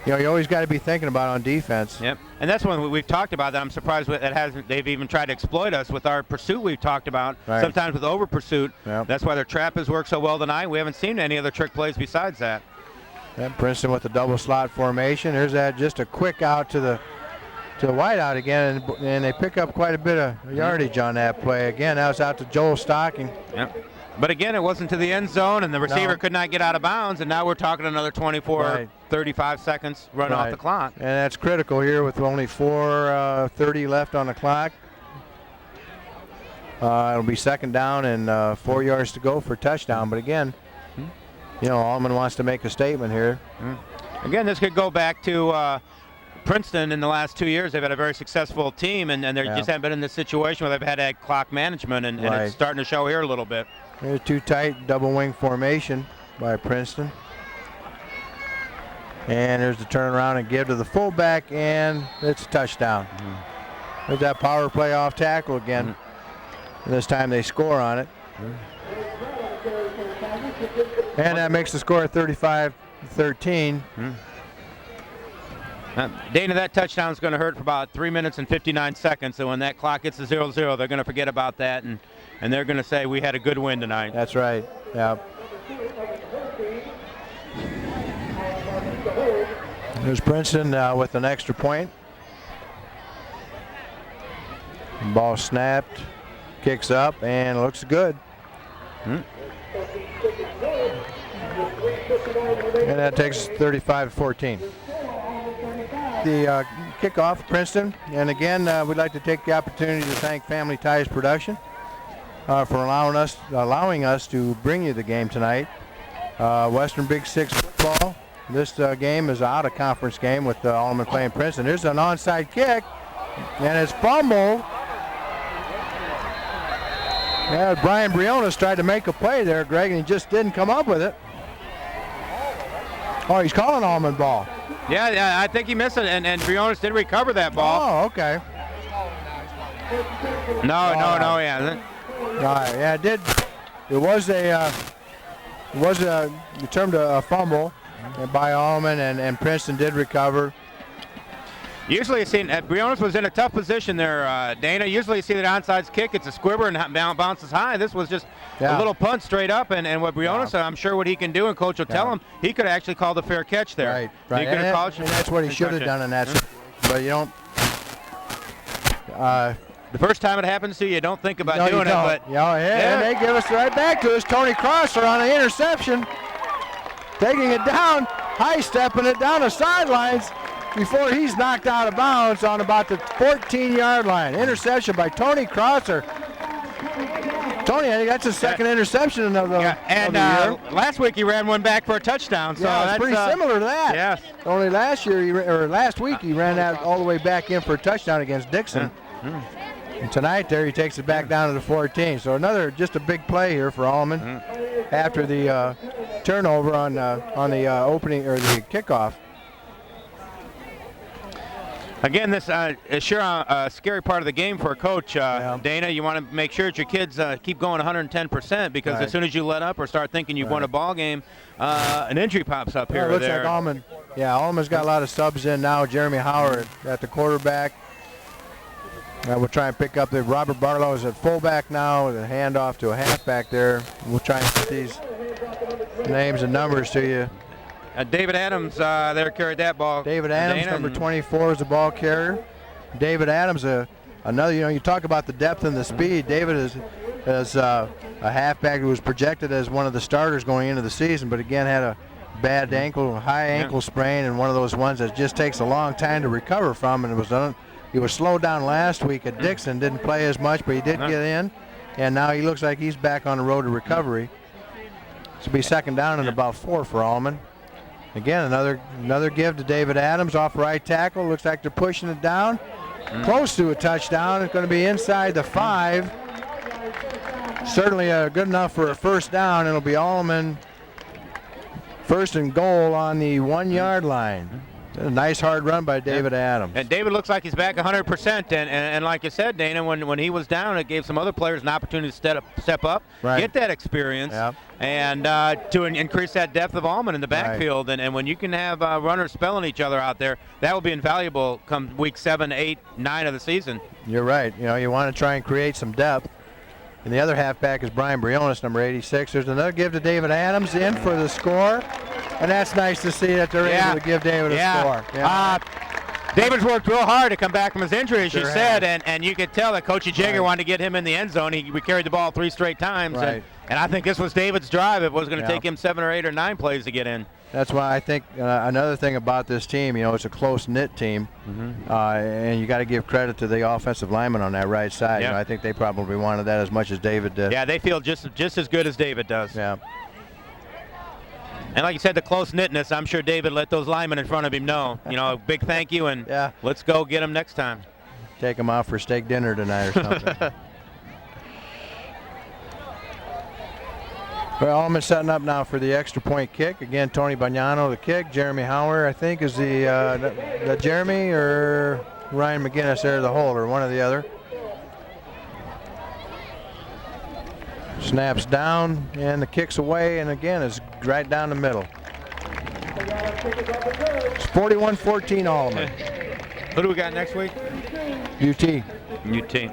you always got to be thinking about on defense. Yep, and that's one we've talked about that I'm surprised with. They've even tried to exploit us with our pursuit we've talked about, sometimes with over pursuit. That's why their trap has worked so well tonight. We haven't seen any other trick plays besides that. Princeton with the double slot formation. There's just a quick out to the wide out again, and they pick up quite a bit of yardage on that play. Again, that was out to Joel Stocking. But again, it wasn't to the end zone, and the receiver could not get out of bounds, and now we're talking another 24, 35 seconds run off the clock. And that's critical here with only 4:30 left on the clock. It'll be 2nd down and 4 yards to go for touchdown. But again, Alleman wants to make a statement here. Again, this could go back to Princeton in the last 2 years. They've had a very successful team, and they just haven't been in this situation where they've had clock management, and it's starting to show here a little bit. There's too tight double wing formation by Princeton. And there's the turnaround and give to the fullback, and it's a touchdown. There's that power play off tackle again. And this time they score on it. And that makes the score 35-13. Dana, that touchdown is going to hurt for about 3 minutes and 59 seconds. So when that clock gets to 0-0, they're going to forget about that, and they're going to say we had a good win tonight. That's right. Yeah. There's Princeton with an extra point. Ball snapped, kicks up, and looks good. And that takes 35-14. The kickoff, Princeton. And again, we'd like to take the opportunity to thank Family Ties Production for allowing us to bring you the game tonight. Western Big Six football. This game is an out-of-conference game with Alleman playing Princeton. There's an onside kick, and it's fumbled. Yeah, Brian Briones tried to make a play there, Greg, and he just didn't come up with it. Oh, he's calling Alleman ball. Yeah, I think he missed it, and Briones did recover that ball. Oh, okay. No, he hasn't. All right, yeah, it did. It was termed a fumble by Alleman, and Princeton did recover. Usually you see, Briones was in a tough position there, Dana. Usually you see that onside kick, it's a squibber and bounces high. This was just a little punt straight up, and what Briones said, I'm sure what he can do, and Coach will tell him, he could have actually called a fair catch there. Right. And that's what he should have done in that situation. But you don't. The first time it happens to you, you don't think about doing it. But and they give us right back to us. Tony Crosser on an interception, taking it down, high-stepping it down the sidelines before he's knocked out of bounds on about the 14-yard line. Interception by Tony Crosser. Tony, I think that's his second interception of the year. Last week he ran one back for a touchdown. So that's pretty similar to that. Yes. Only last week he ran that all the way back in for a touchdown against Dixon. And tonight there he takes it back down to the 14. So just a big play here for Alleman after the turnover on the opening or the kickoff. Again, this is sure a scary part of the game for a coach, Dana. You want to make sure that your kids keep going 110% because as soon as you let up or start thinking you've won a ball game, an injury pops up here or there. Looks like Alleman. Yeah, Alleman's got a lot of subs in now. Jeremy Howard at the quarterback. We'll try and pick up the Robert Barlow is at fullback now with a handoff to a halfback there. We'll try and get these names and numbers to you. David Adams there carried that ball. David Adams, number 24, is the ball carrier. David Adams, another, you talk about the depth and the speed. David is a halfback who was projected as one of the starters going into the season, but again had a bad high ankle sprain, and one of those ones that just takes a long time to recover from. And he was slowed down last week at Dixon, didn't play as much, but he did get in, and now he looks like he's back on the road to recovery. This will be second down and about 4 for Alleman. Again, another give to David Adams off right tackle. Looks like they're pushing it down. Close to a touchdown. It's going to be inside the 5. Certainly good enough for a first down. It'll be Alleman first and goal on the 1-yard line. A nice hard run by David Adams. And David looks like he's back 100%. And like you said, Dana, when he was down, it gave some other players an opportunity to step up, get that experience, and to increase that depth of Alleman in the backfield. And when you can have runners spelling each other out there, that will be invaluable come week 7, 8, 9 of the season. You're right. You want to try and create some depth. And the other halfback is Brian Briones, number 86. There's another give to David Adams in for the score. And that's nice to see that they're able to give David a score. David's worked real hard to come back from his injury, as you said, and you could tell that Coach Jagger wanted to get him in the end zone. We carried the ball 3 straight times, and I think this was David's drive. It was going to take him 7 or 8 or 9 plays to get in. That's why I think another thing about this team, it's a close-knit team, and you got to give credit to the offensive lineman on that right side. I think they probably wanted that as much as David did. Yeah, they feel just as good as David does. Yeah. And like you said, the close-knitness, I'm sure David let those linemen in front of him know. A big thank you, and let's go get them next time. Take them out for steak dinner tonight or something. Well, Alleman setting up now for the extra point kick. Again, Tony Bagnano the kick. Jeremy Hauer, I think, is the Jeremy or Ryan McGinnis there, the holder, one or the other. Snaps down, and the kick's away, and again, it's right down the middle. It's 41-14 Alleman. Who do we got next week? UT. UT.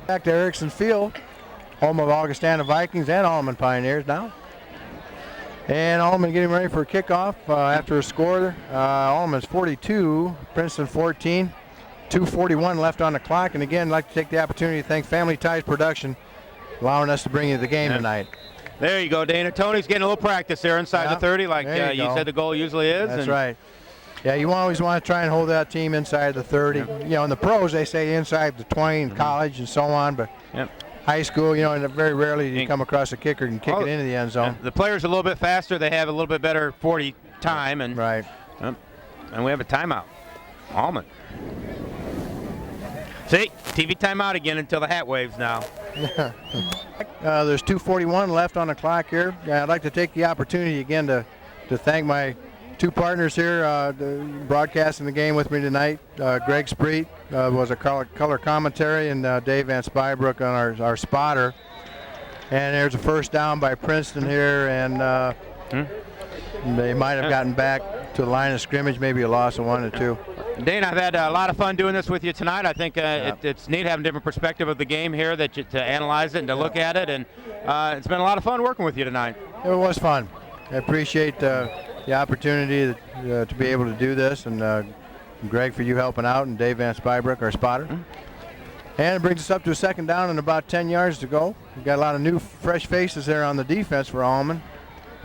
Back to Erickson Field, home of Augustana Vikings and Alleman Pioneers now. And Alleman getting ready for a kickoff after a score. Alleman's 42, Princeton 14, 2:41 left on the clock. And again, I'd like to take the opportunity to thank Family Ties Production, allowing us to bring you the game tonight. There you go, Dana. Tony's getting a little practice there inside the 30, like you said the goal usually is. That's right. Yeah, you always want to try and hold that team inside the 30. You know, in the pros, they say inside the 20 in college and so on, but high school, you know, and very rarely do you come across a kicker and kick it into the end zone. The player's a little bit faster. They have a little bit better 40 time. And right. And we have a timeout. Alleman. See, TV timeout again until the hat waves now. There's 2:41 left on the clock here. I'd like to take the opportunity again to thank my two partners here broadcasting the game with me tonight. Greg Spreet was a color commentary, and Dave Van Spybrook on our spotter. And there's a first down by Princeton here, and they might have gotten back to the line of scrimmage, maybe a loss of 1 or 2. Dana, I've had a lot of fun doing this with you tonight. I think it's neat having a different perspective of the game here, to analyze it and to look at it. And it's been a lot of fun working with you tonight. It was fun. I appreciate the opportunity to be able to do this, and Greg for you helping out, and Dave Van Spybrook, our spotter. And it brings us up to a second down and about 10 yards to go. We've got a lot of new, fresh faces there on the defense for Alleman.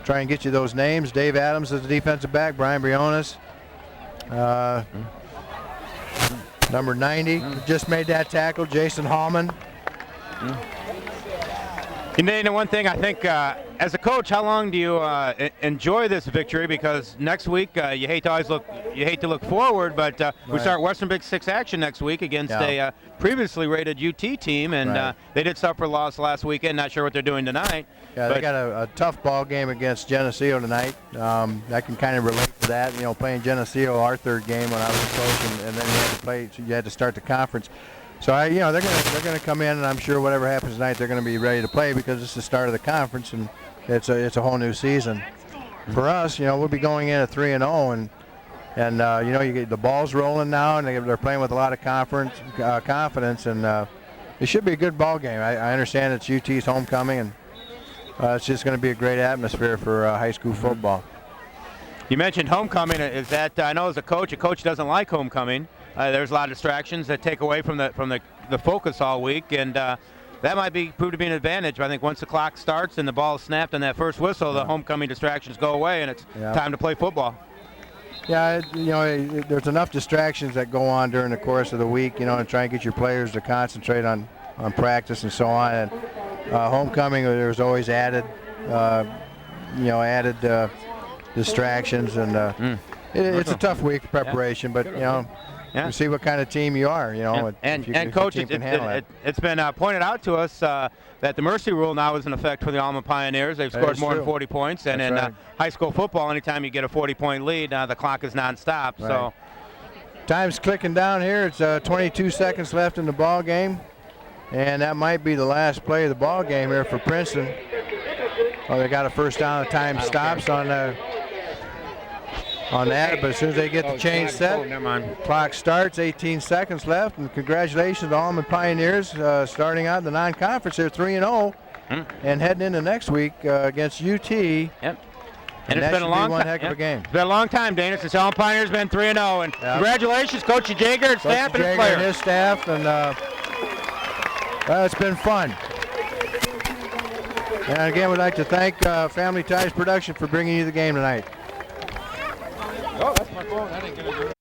Try and get you those names. Dave Adams is the defensive back. Brian Briones. Number 90 just made that tackle. Jason Hallman. And then one thing I think, as a coach, how long do you enjoy this victory? Because next week you hate to look forward, but we start Western Big Six action next week against a previously rated UT team, and they did suffer a loss last weekend. Not sure what they're doing tonight. Yeah, they got a tough ball game against Geneseo tonight. I can kind of relate to that. You know, playing Geneseo, our third game when I was a coach, and then you had to play. So you had to start the conference. So you know, they're gonna come in, and I'm sure whatever happens tonight, they're gonna be ready to play because it's the start of the conference, and it's a whole new season. For us, you know, we'll be going in at 3-0, and you know, you get the ball's rolling now, and they're playing with a lot of confidence, and it should be a good ball game. I understand it's UT's homecoming, and it's just going to be a great atmosphere for high school football. You mentioned homecoming. Is that I know as a coach doesn't like homecoming. There's a lot of distractions that take away from the focus all week, and that might prove to be an advantage. But I think once the clock starts and the ball is snapped on that first whistle, the homecoming distractions go away, and it's time to play football. Yeah, you know, there's enough distractions that go on during the course of the week, you know, and try and get your players to concentrate on practice and so on. And homecoming, there's always added distractions, and it's a tough week of preparation, but you know. You see what kind of team you are, you know. And Coach, it's been pointed out to us that the mercy rule now is in effect for the Alleman Pioneers. They've scored more than 40 points, and in high school football, anytime you get a 40-point lead, the clock is nonstop. Right. So, time's clicking down here. It's 22 seconds left in the ball game, and that might be the last play of the ball game here for Princeton. Well, they got a first down. The time stops on that, but as soon as they get the chain set, clock starts, 18 seconds left, and congratulations to Alleman Pioneers starting out in the non-conference. They're 3-0 and heading into next week against UT. Yep. And it's been a long one heck of a game. It's been a long time, Dana, since Alleman Pioneers been 3-0. And congratulations, Coach Jager and staff and his players. And his staff, and it's been fun. And again, we'd like to thank Family Ties Production for bringing you the game tonight. Oh, that's my phone. I didn't get it.